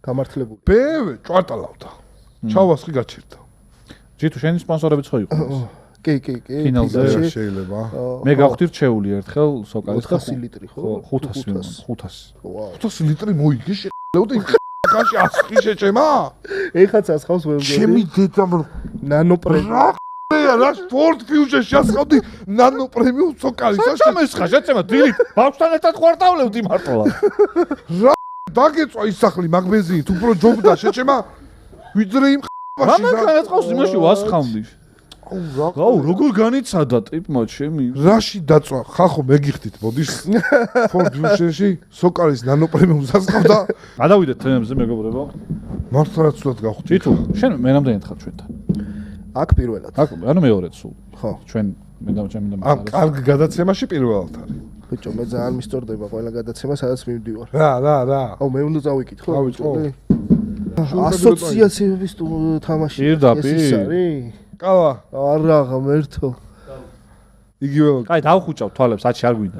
A: გამართლებული
C: ბევე ჭვარტალავდა ჩავასხი გაჩერდა
B: ჯითუ შენი სპონსორებიც ხო იყო
A: კი
B: ფინალზე
C: შეიძლება
B: მე გავხდი რჩეული ერთხელ სოკალის
A: 400 ლიტრი ხო
C: 500 ლიტრი მოიგე შეყლეოდა იმ კაში ასხი შეჭემა
A: ეხაც ასხავს მე მგონი
C: ჩემი დედა
A: ნანო პრემიუმ
C: რა სპორტ ფიუჟერში ასხავდი ნანო პრემიუმ სოკალის
B: შემესხა შეჭემა დილით ბავშვთან ერთად ხვარტავლევდი მარტოლა
C: რა დაგეწვა ის სახლი მაგ ბენზინით უფრო ჯობდა შეჭემა ვიდრე იმ
B: რა მანქანას ყავს იმაში ვასხამდი აუ როგორ განიცადა ტიპმა ჩემი
C: რაში დაწვა ხახო მეგიხდით მოდის ფორდ ფიუჟერში სოკალის ნანო პრემიუმს ასხავდა
B: გადავიდეთ თემებზე მეგობრებო
C: მართლა რაცულად გავხდი
B: ჯითუ შენ მე რამდენი ხარ ჩვენთან
A: აქ პირველად
B: აქ ანუ მეორედ სულ
A: ხო
B: ჩვენ მე და ჩემი და
C: ამ კარგ გადაცემაში პირველად არის
A: ბიჭო მე ძალიან მისტორდება ყველა გადაცემა სადაც მივდივარ
C: რა
A: აუ მე უნდა წავიკითხო
C: დავიწყო
A: ასოციაციების თამაში
B: ის
A: არის
C: ყავა
A: არა ღმერთო
C: იგივე
B: კაი დავხუჭავ თვალებს ათში არ გვინდა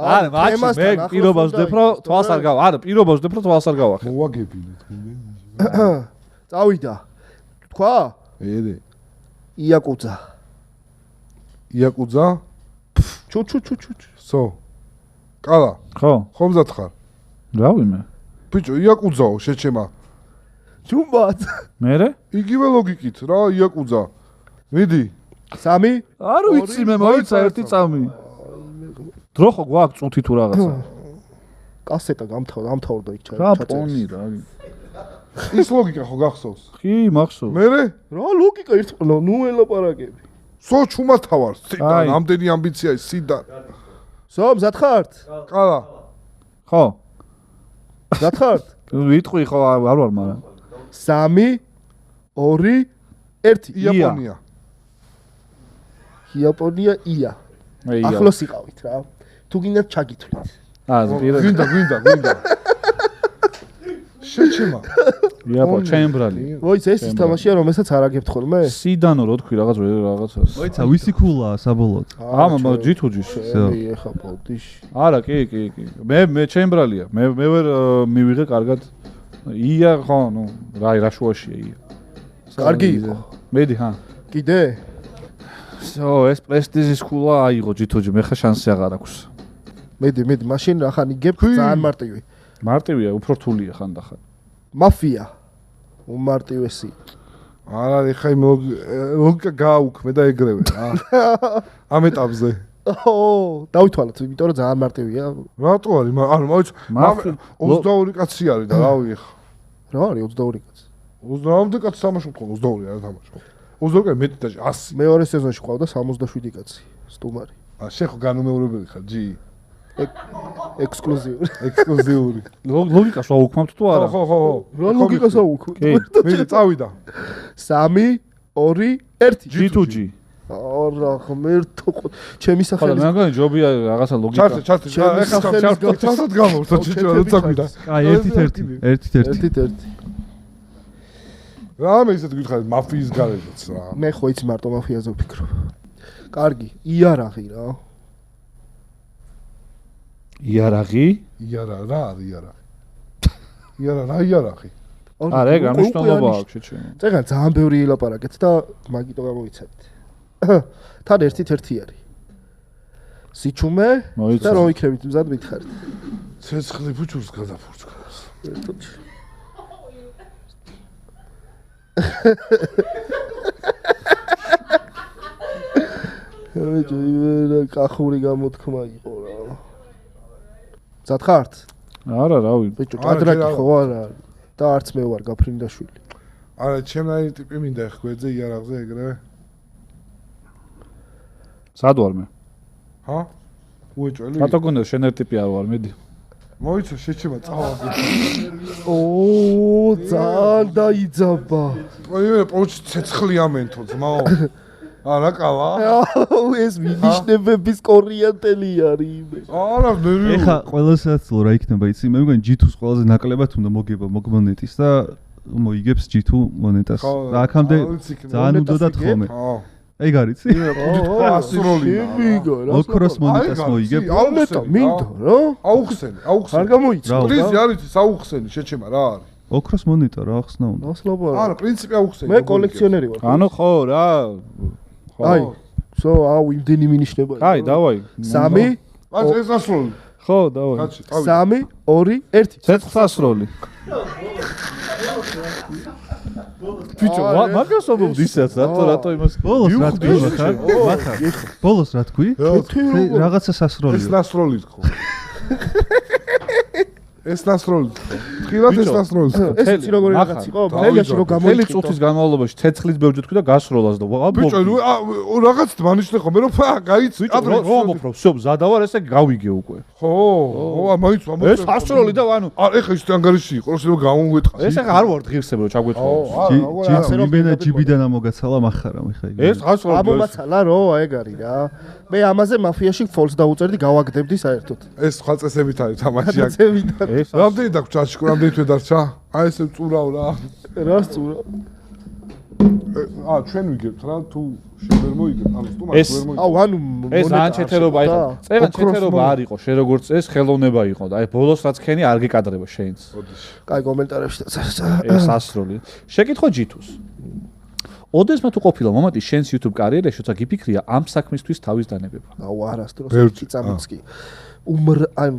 B: არა მაჩ მე პირობას ვდებ რომ თვალს არ გავა არა პირობას ვდებ რომ თვალს არ გავახე
C: მოვაგებინეთ
A: წავიდა თქვა
C: ერე
A: იაკუძა ჩუ
C: სო ყავა
B: ხო
C: ხომზად ხარ
B: რავი მე
C: ბიჭო იაკუძაო შეჩემა
A: ჯუმბად
B: მერე
C: იგივე ლოგიკით რა იაკუძა მიდი
A: 3
B: არ ვიცი მე მოიცა ერთი წამი დრო ხო გვაქვს წუთი თუ რაღაცა.
A: კასეტა გამთავრდა იქ
B: რა პონი რა.
C: ის ლოგიკა ხო გახსოვს?
B: კი, მახსოვს.
C: მერე?
A: რა ლოგიკა ერთხელ ნუ ელაპარაკები.
C: სოჩუმათა ვარ, სიდან ამდენი ამბიცია ის სიდან.
A: მზად ხართ?
C: ყალა.
B: ხო.
A: მზად ხართ?
B: ვიტყვი ხო არ ვარ მაგრამ.
A: 3 2 1
C: იაპონია.
A: იაპონია ია. ახლოს იყავით რა. თუ გინდათ ჩაგითვლით.
C: გვინდა. შეჩემა.
B: იაპო ჩემბრალი.
A: მოიც ეს ის თამაშია რომელსაც არ აგებთ ხოლმე?
B: სიდანო რო თქვი რაღაცას.
D: მოიცა ვისი ქულა საბოლოოდ.
B: ამა G2G-ს.
A: ეხა ბოდიში.
B: არა, კი. მე ჩემბრალია. მე ვერ მივიღე კარგად. ია ხო, ნუ რა შუაშია ია.
A: კარგი იყო.
B: მედი ჰა.
A: კიდე?
B: ეს პრესტიჟის ქულა აიღო G2G, მე ხა შანსი აღარ აქვს.
A: მედი, მაშინ ახან იგებ ძალიან მარტივი.
B: მარტივია, უფრო რთულია ხანდახან.
A: მაფია. უმარტივესი.
C: არა, ეხა ლოგიკა გააუქმე და ეგრევე რა. ამ ეტაპზე.
A: დავითვალოთ, იმიტომ რომ ძალიან მარტივია.
C: რატო არის? ანუ მოიც 22 კაცი არის და რავი ეხა.
A: რა არის 22 კაცი?
C: 22 კაცი თამაშობ ხოლმე, 22 არა თამაშობ. 22 კაცი მეტი და 100.
A: მეორე სეზონში ყავდა 77 კაცი, სტუმარი.
C: შენ ხო განუმეორებელი ხარ, G.
A: ექსკლუზიური.
B: ლოგიკას ვაუქმავთ თუ არა?
C: ხო.
A: რა ლოგიკას აუქმავთ?
C: მე წავიდა.
A: 3 2 1
B: G2G.
A: არა, ღმერთო, ჩემი
B: ხო,
A: სახელი.
B: მე მგონი ჯობია რაღაცა ლოგიკა.
C: ჩართე. ეხა ჩართად გამოვსა ჩიჩო, როცა გვიდა.
D: აი 1-1.
C: რა მე ისეთ გითხარით მაფიის გარეშეც რა.
A: მე ხო იცი მარტო მაფიაზე ვფიქრობ. კარგი, იარაღი რა.
B: იარაღი?
C: რა არის იარაღი? იარაღი.
B: არა, ეგ მნიშვნელობა აქვს შეჩვენა.
A: წეგან ძალიან ბევრი ელაპარაკეთ და მაგიტო გამოიცადეთ. თან ერთი არის. სიჩუმე და რო იქნებით მზად მითხარით.
C: ცეცხლი ფუჩურს გადაფურცქავს.
A: რა კახური გამოთქმა იყო რა. მზად ხართ?
B: არა, რავი.
A: ბიჭო, ჭადრაკი ხო არა და არც მე ვარ გაფრინდაშვილი.
C: არა, ჩემნაირი ტიპი მინდა ხვეძე იარაღზე ეგრევე.
B: სად ვარ მე?
C: ჰა? უეჭველი?
B: რატო გონდა შენ ერთ ტიპი არ ვარ, მედი.
C: მოიცა შეჩემა წავადი.
A: ძალიან დაიძაბა.
C: მე პოჩ ცეცხლი ამენთო ძმაო. არა ყავა?
A: ეს მინიშნებების კორიენტელი არის.
C: არა, ნერვიო.
D: ეხა ყველასაც რო რა იქნება, იცი, მე მგონი G2-ს ყველაზე ნაკლებად უნდა მოგება მოგმონეტის და მოიგებს G2 მონეტას. და აქამდე ძალიან უნდათ ხოლმე. ეგ არის იცი?
C: ასროლი.
D: ოქროს მონეტას მოიგებ.
A: აუმეტა, მინდა რა.
C: აუხსენი.
A: არ გამოიწვა.
C: პრინციპი არის ის აუხსენი, შეჩემა რა არის?
D: ოქროს მონეტა რა ახსნა უნდა.
A: ასლობა.
C: არა, პრინციპი აუხსენი.
A: მე კოლექციონერი ვარ.
B: ანუ ხო რა.
A: აი, იმდენი მინიშნება.
B: აი, დავაი.
A: 3
C: ეს ასროლი.
B: ხო, დავაი.
A: 3 2 1
B: ცეცხლსასროლი. ბიჭო, მაგას ამბობ ისეც, რატო იმას
D: ბოლოს რა თქვი ხარ? ბოლოს რა თქვი? რაღაცა სასროლია.
C: ეს ნასროლი თქო. ეს ნასროლი თქო. ხილად ეს ნასროლი თქო.
A: ეს იცი როგორი რაღაც იყო? ბელიაში რო
B: თელი
A: გამოიწვია.
B: წუთის განმავლობაში ცეცხლის ბევრჯერ თქვი და გასროლას და
C: ბიჭო, რაღაც მანიშნე ხომ მე რომ გაიცი
B: ადრე რო ამბობ რომ всё მზადავარ ესე გავიგე უკვე.
C: ხო, მაიცვა
B: ეს ასროლი და ანუ
C: არა ეხა ის ანგარიში იყო რომ გამოვეთყა.
B: ეს ახლა არ ვარ ღირსები რომ ჩაგვეთქვა.
D: ჯიბენა ჯიბიდან ამოგაცალა מחარა მიხა.
B: ეს ასროლი
A: ამომაცალა რო ეგ არის რა. მე ამაზე მაფიაში ფოლს დაუწერდი გავაგდებდი საერთოდ.
C: ეს სხვა წესებით არის თამაში.
A: ეს
C: რამდენი დაგჭა რამდენი თვე დარჩა? აი ესე წურავ რა.
A: რას წურავ?
C: ჩვენ ვიგებთ რა თუ შენ ვერ მოიგებ, ანუ სტუმარს ვერ მოიგებ.
A: აუ ანუ
B: ეს ძალიან ჩეთერობა იყო. წერან ჩეთერობა არ იყო, შენ როგორც ეს ხელოვნება იყო და აი ბოლოს რაც ხენი არ გეკადრება შენს.
A: კაი კომენტარებში დაწერე.
B: ეს ასროლი. შეკითხო G2-ს. ოდესმე თუ ყოფილა მომენტი შენს YouTube კარიერაში, როცა გიფიქრია ამ საქმისთვის თავის დანებება.
A: აუ არასდროს წამიწკი. აი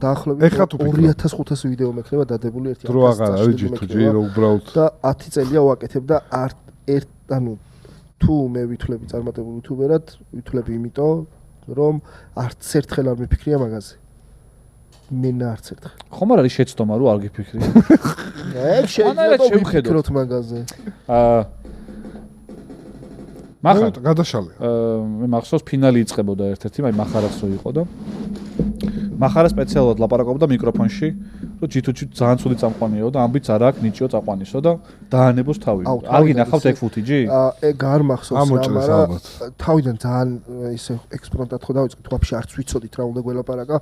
A: დაახლოებით 2500 ვიდეო მექნება დადებული ერთი
C: დრო აღარ არის G2G რო უბრალოდ
A: და 10 წელია ვაკეთებ და ანუ თუ მე ვითვლები წარმატებულ იუთუბერად, ვითვლები იმიტომ რომ არც ერთხელ არ მიფიქრია მაგაზე. მენა არც ერთხელ.
B: ხომ არ არის შეცდომა რომ არ გიფიქრი?
A: შეიძლება ვიფიქროთ მაგაზე.
B: მაგა
C: გადაშალე.
B: მე მახსოვს ფინალი იწყებოდა ერთ-ერთი, აი მახარას რო იყო და მახარა სპეციალურად ლაპარაკობდა მიკროფონში, რომ ჯითუჩი ძალიან ცუდი წამყვანიაო და ამბიც არ აქვს ნიჭიო წამყვანისო და დაანებოს თავი. არ გინახავთ ეგ ფუთიჯი?
A: გარ მახსოვს რა, მაგრამ თავიდან ძალიან ისე ექსპრომტად ხო დავიწყეთ, ვაფშე არც ვიცოდით რა უნდა გველაპარაკა.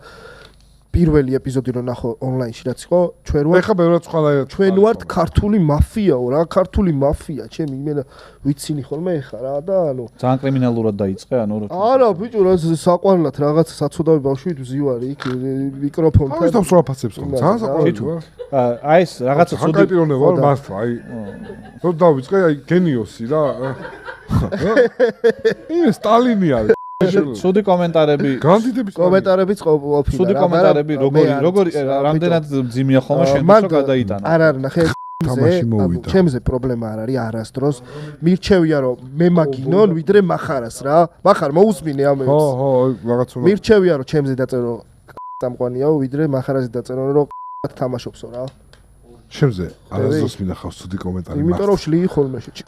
A: პირველი ეპიზოდი რო ნახო ონლაინში რაც იყო, ჩვენ ვართ
C: ეხა ბევრად სხვანაირად.
A: ჩვენ ვართ ქართული მაფიაო რა, ქართული მაფია, ჩემი იმენა ვიცინი ხოლმე ეხა რა და ანუ
B: ძალიან კრიმინალურად დაიწყე, ანუ რო
A: არა ბიჭო, რა საყვარლად რაღაცა საცოდავი ბავშვი ვზივარი იქ მიკროფონთან.
C: აი თავს რა ფასებს ხო? ძალიან საყვარელი ვარ.
B: აი ეს რაღაცა
C: ცუდი პიროვნება ვარ მართლა, აი რო დავიწყე, აი გენიოსი რა. იმე სტალინი არის.
B: ცუდი კომენტარები
C: განდიდების
A: კომენტარებიც ყოფილა.
B: ცუდი კომენტარები როგორი რამდენად ძიმია ხოლმე შენთვის გადაიტანა.
A: არა, ნახე
C: თამაში მოვიდა.
A: ჩემზე პრობლემა არ არის არასდროს. მირჩევია რომ მე მაგინონ ვიდრე მახარას რა. მახარ მოусმინე ამებს.
C: ხო, რაღაც უნდა.
A: მირჩევია რომ ჩემზე დაწერო წამყვანიაო ვიდრე მახარაზე დაწერო რომ თამაშობსო რა.
C: ჩემზე არასდროს მინახავს ცუდი კომენტარი.
A: იმიტომ რომ შლიი ხოლმე შეჭი.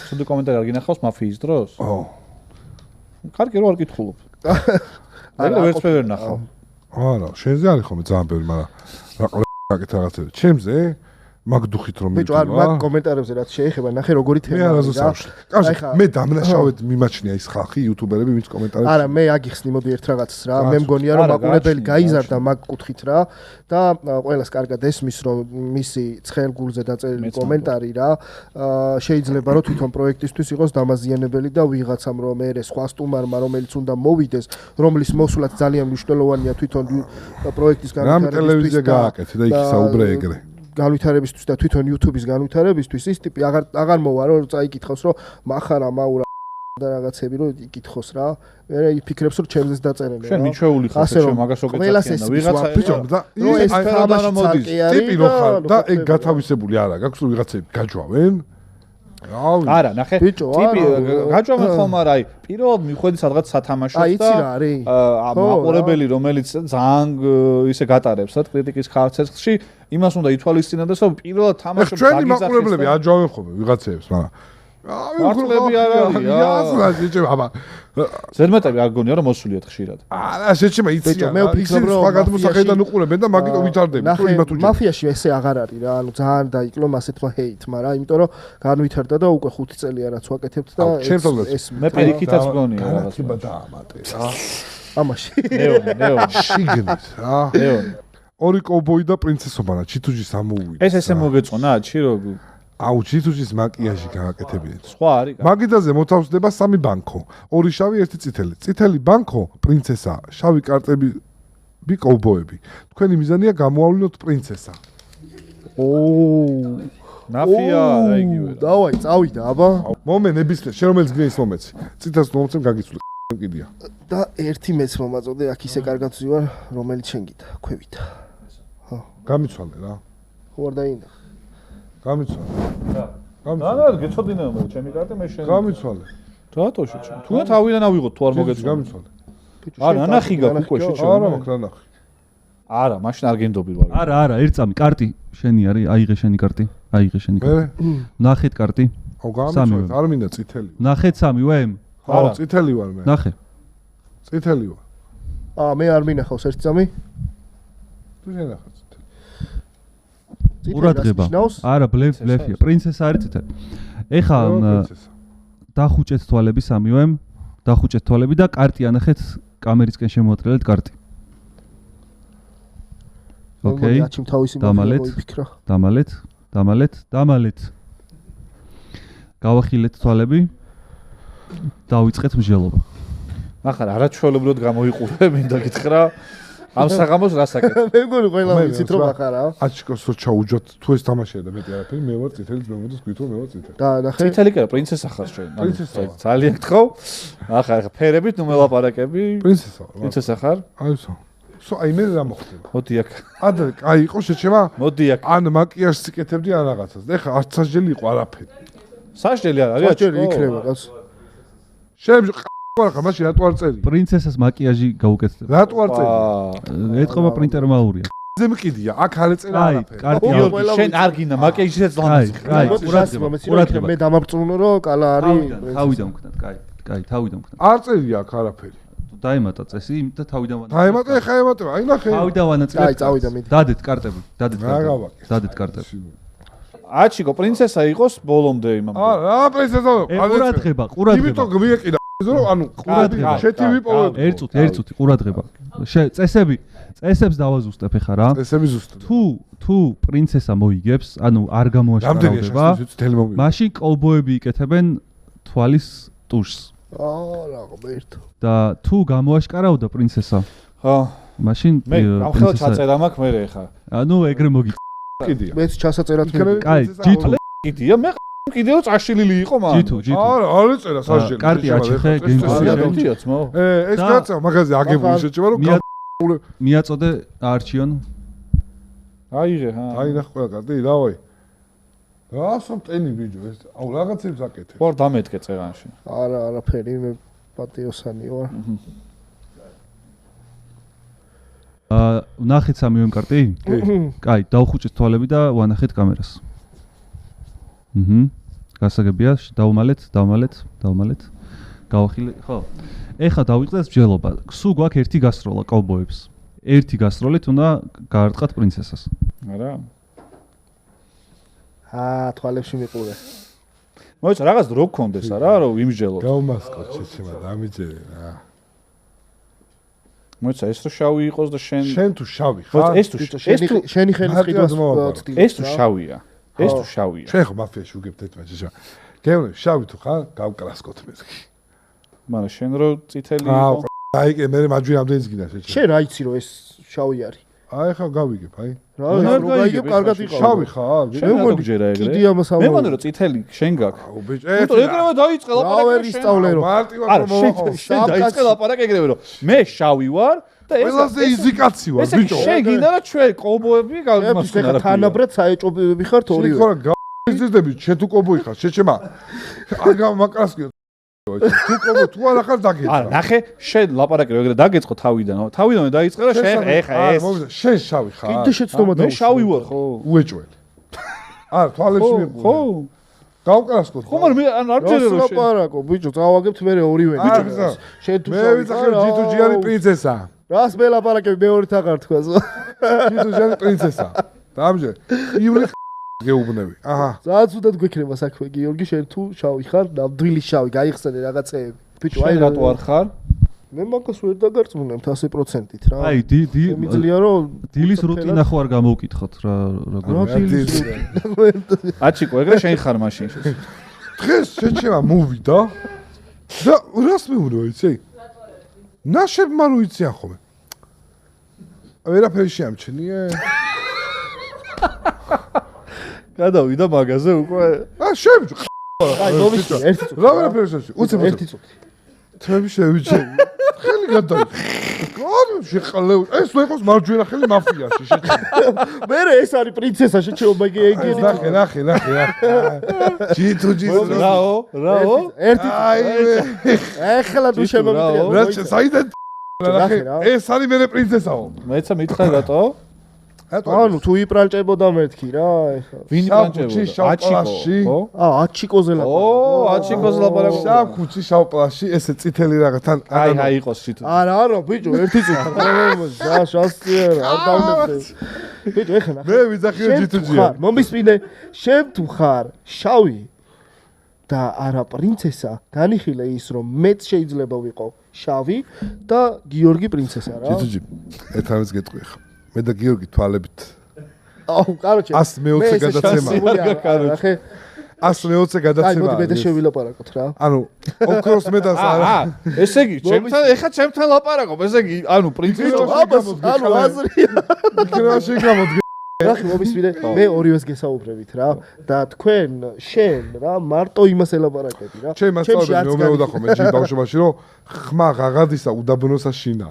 B: ცუდი კომენტარი არ გინახავს მაფიის დროს?
C: ო.
B: კარგი რო არ კითხულობ. არა, ვერცფერ ვერ ნახავ.
C: არა, შენზე არის ხოლმე ძალიან ბევრი, მაგრამ რა რაღაცები. ჩემზე მაგდუხით რომ
A: ბიჭო, არ მაგ კომენტარებზე რაც შეეხება, ნახე როგორი თემა.
C: მე არასდროს ავშლი. კარგი, მე დამნაშავედ მიმაჩნია ის ხალხი, იუთუბერები, ვინც კომენტარებს.
A: არა, მე აგიხსნი მოდი ერთ რაღაცას რა. მე მგონია რომ მაყურებელი გაიზარდა მაგ კუთხით რა და ყველას კარგად ესმის რომ მისი ცხელგულზე დაწერილი კომენტარი რა შეიძლება რომ თვითონ პროექტისთვის იყოს დამაზიანებელი და ვიღაცამ რომ ერე სხვა სტუმარმა რომელიც უნდა მოვიდეს, რომლის მოსვლაც ძალიან მნიშვნელოვანია თვითონ პროექტის განვითარებისთვის.
C: რამ ტელევიზია გააკეთე და იქ საუბრე ეგრე.
A: განვითარებისთვის და თვითონ YouTube-ის განვითარებისთვის ის ტიპი აღარ მოვა რომ წაიკითხოს რომ მახარა მაურა და რაღაცები რომ იკითხოს რა. მე იფიქრებს რომ ჩემზეც დაწერენ რა.
B: შენ მიჩვეული ხარ შენ მაგას რო გეცახენა ვიღაცა
C: ბიჭო და
B: ეს ფერადა რომ მოდის
C: ტიპი რო ხარ და ეგ გათავისებული არა გაქვს რომ ვიღაცები გაჯვავენ.
B: არა, ნახე, ტიპი გაჯვავენ ხომ არა, აი, პირველად მიხვედი სადღაც სათამაშოს და
A: აი, იცი რა არის?
B: მაყურებელი, რომელიც ძალიან ისე გატარებს რა კრიტიკის ხარცეცხლში, იმას უნდა ითვალისწინებდეს, რომ პირველად თამაშობს
C: ჩვენი მაყურებლები აჯვავენ ხოლმე ვიღაცებს, მაგრამ
B: მართლები არ არის რა.
C: იასლა შეჭება, აბა.
B: ზედმეტები არ გონია რომ მოსულიათ ხშირად.
C: არა, შეჭება იცია.
A: მე ვფიქრობ რომ
C: სხვა გადმოსახედიდან უყურებენ და მაგით ვითარდები, თუ იმათ უჯერ.
A: მაფიაში ესე აღარ არის რა, ანუ ძალიან დაიკლო მასეთმა ჰეითმა რა, იმიტომ რომ განვითარდა და უკვე 5 წელია რაც ვაკეთებთ და
C: ეს
B: მე პირიქითაც გონია
C: რაღაცა დაამატე რა.
A: ამაში.
B: ნეო.
C: შიგნით რა. ორი კოვბოი და პრინცესობა რა, ჩიტუჯის ამოუვიდა.
B: ეს ესე მოგეწონა, ჩირო
C: აუ ჩიტუჯის მაკიაჟი გააკეთებინეთ.
B: სხვა არის?
C: მაგიდაზე მოთავსდება 3 ბანკო, 2 შავი, 1 წითელი. წითელი ბანკო პრინცესა, შავი კარტები კოვბოები. თქვენი მიზანია გამოავლინოთ პრინცესა.
B: ნაფია რა იგივე.
A: დავაი, წავიდა, აბა.
C: მომე ნებისმიერ, შენ რომელიც გინე ის მომეცი. წითელს მომცემ გაგიცვლი კიდია.
A: და ერთი მეც მომაწოდე, აქ ისე კარგად ვზივარ, რომელიც შენ გიდა, ქვევით. ხო.
C: გამიცვალე რა.
A: ხო არ დაინახე.
C: გამიცვალე.
B: რა, გეცოდინეო მე ჩემი კარტი მე შენ.
C: გამიცვალე.
B: რატო შეჭამ? თუ თავიდან ავიღოთ, თუ არ მოგეწონა.
C: გამიცვალე.
B: არა, ნახი გაქვს უკვე შეჭამ.
C: არა, მაქვს რა ნახი.
B: არა, მაშინ არ გენდობი ვარ.
D: არა, ერთ წამი კარტი შენი არის, აიღე შენი კარტი, აიღე შენი კარტი. ნახეთ კარტი.
C: აუ გამიცვალე, არ მინდა წითელი.
D: ნახეთ სამივე?
C: ხო, წითელი ვარ მე.
D: ნახე.
C: წითელი ვარ.
A: მე არ მინახავს ერთ წამი.
C: თუ შენახა წითელი.
D: ყურადღება. არა, ბლეფია. პრინცესა არის წითელი. ეხა დახუჭეთ თვალები სამივემ, დახუჭეთ თვალები და კარტი ანახეთ კამერისკენ შემოატრიალეთ კარტი. ოკეი. დამალეთ. გავახილეთ თვალები. დავიწყეთ მსჯელობა.
B: ახლა არაჩვეულებრივად გამოიყურე, მინდა გითხრა. ამ საღამოს რასაკეთებ?
A: მე მგონი ყველა ვიცით რომ ახარა.
C: აჩკოს რო ჩაუჯოთ, თუ ეს თამაშია და მეტი არაფერი, მე ვარ წითელი, მე მომდის გვითო, მე ვარ წითელი.
A: და ნახე.
B: წითელი კი არა, პრინცესა ხარ შენ. ძალიან გთხოვ. ახლა ფერებით ნუ მელაპარაკები. პრინცესა ხარ?
C: აიცო. აი მე რა მოხდება?
B: მოდი აქ.
C: ადრე კაი იყო შეჩემა?
B: მოდი აქ.
C: ან მაკიაჟს იკეთებდი ან რაღაცას. და ეხა არც სასჯელი იყო არაფერი.
B: სასჯელი არ არის?
A: სასჯელი იქნება კაც.
C: შენ ხა მაშინ რატო არ წელი?
D: პრინცესას მაკიაჟი გაუკეთდება.
C: რატო არ წელი?
D: ეთყობა პრინტერმა აურია.
C: ზე მყიდია, აქ არ ეწერა არაფერი.
B: გიორგი, შენ არ გინდა მაკიაჟისაც ლამაზი.
D: ყურადღება.
A: მე დამარწმუნო რომ კალა არის.
D: თავიდან ვქნათ, კაი, თავიდან ვქნათ.
C: არ წერია აქ არაფერი.
D: დაემატა წესი, და თავიდან ვანაწილე.
C: დაემატა, ხა ემატება, აი ნახე.
D: თავიდან ვანაწილე.
A: კაი, წავიდა მიდი.
D: დადეთ კარტები, დადეთ
C: რა
D: კარტები.
C: გავაკეთე?
D: დადეთ კარტები.
B: აჩიკო პრინცესა იყოს ბოლომდე იმამდე.
C: რა პრინცესა?
D: ყურადღება, ყურადღება.
C: იმიტომ გვიეკიდა, ანუ
D: ყურადღება.
C: შეთი ვიპოვებ.
D: ერთ წუთი, ყურადღება. წესებს დავაზუსტებ ხა რა.
C: წესები ზუსტად.
D: თუ პრინცესა მოიგებს, ანუ არ გამოაშკარავდება, მაშინ კოლბოები იკეთებენ თვალის ტუშს.
A: რა ღმერთო.
D: და თუ გამოაშკარავდა პრინცესა,
B: ხო.
D: მაშინ
B: მე ამხელა ჩაწერა მაქვს მე ხა.
D: ანუ ეგრე მოგი.
C: კიდია.
A: მეც ჩასაწერად მე.
D: კაი, ჯითუ.
B: კიდია მე კიდეო წაშილილი იყო მან.
D: ჯითუ.
C: არა, არ ეწერა სასჯელი.
D: კარტი აჩიხე, გენგოსი.
C: ეს კაცო, მაგაზე აგებული შეჭება რომ
D: მიაწოდე არჩიონ.
B: აიღე, ჰა.
C: აი ნახე ყველა კარტი, დავაი. რასო ტენი ბიჭო ეს? აუ რაღაცებს აკეთე.
B: ვარ დამეთქე წერანში.
A: არაფერი, მე პატიოსანი ვარ.
D: ნახეთ სამივე კარტი? კაი, დავხუჭეთ თვალები და ვანახეთ კამერას. გასაგებია, დავმალეთ. გავახილე, ხო. ეხლა დავიწყდეს მსჯელობა. სულ გვაქვს ერთი გასროლა კოლბოებს. ერთი გასროლით უნდა გაარტყათ პრინცესას.
B: არა.
A: თვალებში მიყურე.
B: მოიცა რაღაც დრო გქონდეს არა, რომ ვიმსჯელო.
C: გავმასკოთ შეჩემა, დამიჯერე რა.
B: მოიცა ეს რო შავი იყოს და შენ
C: თუ შავი ხარ?
B: ეს თუ
A: შენი ხელის ყიდვას ვწtildeო.
B: ეს თუ შავია. ეს თუ შავია.
C: შენ ხო მაფიაში უგებთ ერთმანეთს შეშა. გეუბნები, შავი თუ ხარ, გავკრასკოთ მეზგი.
B: მაგრამ შენ რო წითელი იყო.
C: აი კი მე მაჯვი ამდენიც გინდა შეჩემა.
A: შენ რა იცი რომ ეს შავი არის?
C: აი ხა გავიგებ, აი.
A: რა გაიგებ, კარგად იყო.
C: შავი ხარ?
B: შენ მოგ ჯერა ეგრე.
A: კიდია მასალა.
B: მე მგონი რომ წითელი შენ გაქვს.
C: აუ ბიჭო,
B: ეგრევე დაიწყე ლაპარაკი.
A: რა ვერ ისწავლე რომ.
C: მარტივად
B: არა, შენ დაიწყე ლაპარაკი ეგრევე რომ მე შავი ვარ და ეს
C: ყველაზე იზიკაცი ვარ, ბიჭო.
B: შენ გინდა რა ჩვენ კოლბოები
A: გამოსვლა. ეხლა თანაბრად საეჭობები ხართ ორივე.
C: შენ ხო გიზრდები, შენ თუ კოლბოი ხარ, შეჩემა. არ გამაკრასკიო. თუ კოლბო თუ არ ხარ დაგეწა.
B: არა, ნახე, შენ ლაპარაკი რომ ეგრე დაგეწყო თავიდან. თავიდანვე დაიწყე რა შენ ეხა ეს.
C: შენ შავი ხარ.
A: კიდე შეცდომა
B: მე შავი ვარ ხო?
C: უეჭველი. არა, თვალებში მიყურე.
B: ხო.
C: გავკრასკოთ.
B: ხო, მაგრამ მე არ ჯერე რომ შენ.
A: ლაპარაკო, ბიჭო, წავაგებთ მე ორივე.
C: ბიჭო,
A: შენ თუ
C: მე ვიცახე ჯითუ ჯიანი პრინცესა.
A: რას მე ლაპარაკები მეორით აღარ თქვას.
C: ჯითუ ჯიანი პრინცესა. დამჯერ. ივლი გეუბნები. აჰა.
A: ძალიან ცუდად გვექნება საქმე, გიორგი, შენ თუ შავი ხარ, ნამდვილი შავი, გაიხსენე რაღაცეები. ბიჭო,
B: აი რატო არ ხარ?
A: მე მაგას ვერ დაგარწმუნებ 100%-ით რა.
D: აი,
A: მიძლია რომ
D: დილის რუტინა ხო არ გამოვკითხოთ რა როგორ.
B: აჩიკო, ეგრე შენ ხარ მაშინ.
C: დღეს შეჩემა მოვიდა და რას მეუბნო იცი? ნაშებმა რო იციან ხოლმე. ვერაფერი შეამჩნიე.
B: გადავიდა მაგაზე უკვე.
C: შევიჯო.
A: აი, მომიჩნია ერთი წუთი.
C: რა ვერაფერი შეში? უცებ
A: ერთი წუთი.
C: თები შევიჯე. ხელი გადაიხ. გონი შეყალე. ეს რო იყოს მარჯვენა ხელი მაფიაში შეჩემა.
A: მე ეს არის პრინცესა შეჩეო მაგე ეგენი.
C: ნახე. ჯითუ.
B: რაო?
A: ერთი
C: აი
A: ეხლა თუ შემომიტრია.
C: რა საიდან ნახე. ეს არის მე პრინცესაო.
B: მეცა მითხრა რატო?
A: ანუ თუ იპრანჭებოდა მეთქი რა ეხლა.
B: ვინ იპრანჭებოდა?
C: აჩიკო.
A: აჩიკოზე ლაპარაკო.
B: აჩიკოზე ლაპარაკო.
C: შავქუჩი შავპლაში ესე წითელი რაღაცთან
B: აი იყოს შით.
A: არა, ბიჭო, ერთი წუთი. რა შასწია რა, არ დავნებდე. ბიჭო, ეხლა ნახე.
C: მე ვიძახიო ჯითუჯია.
A: მომისმინე, შენ თუ ხარ შავი და არა პრინცესა, განიხილე ის რომ მეც შეიძლება ვიყო შავი და გიორგი პრინცესა რა.
C: ჯითუჯი. ერთადერთს გეტყვი ხა. მე და გიორგი თვალებით.
A: აუ, კაროჩე.
C: 120 გადაცემა.
A: ნახე.
C: 120 გადაცემა.
A: აი, მოდი მე და შევილაპარაკოთ რა.
C: ანუ ოქროს მედალს არა.
B: ესე იგი, ჩემთან ლაპარაკობ, ესე იგი, ანუ პრინცესა
A: აბას, ანუ აზრია.
C: იქნებაში გამოდგე.
A: ნახე, მომისმინე, მე ორივეს გესაუბრებით რა და თქვენ შენ რა მარტო იმას ელაპარაკები რა.
C: ჩემ მასწავლებელი მეუბნებოდა ხოლმე ჯი ბავშვობაში რომ ხმა ღაღადისა უდაბნოსა შინა.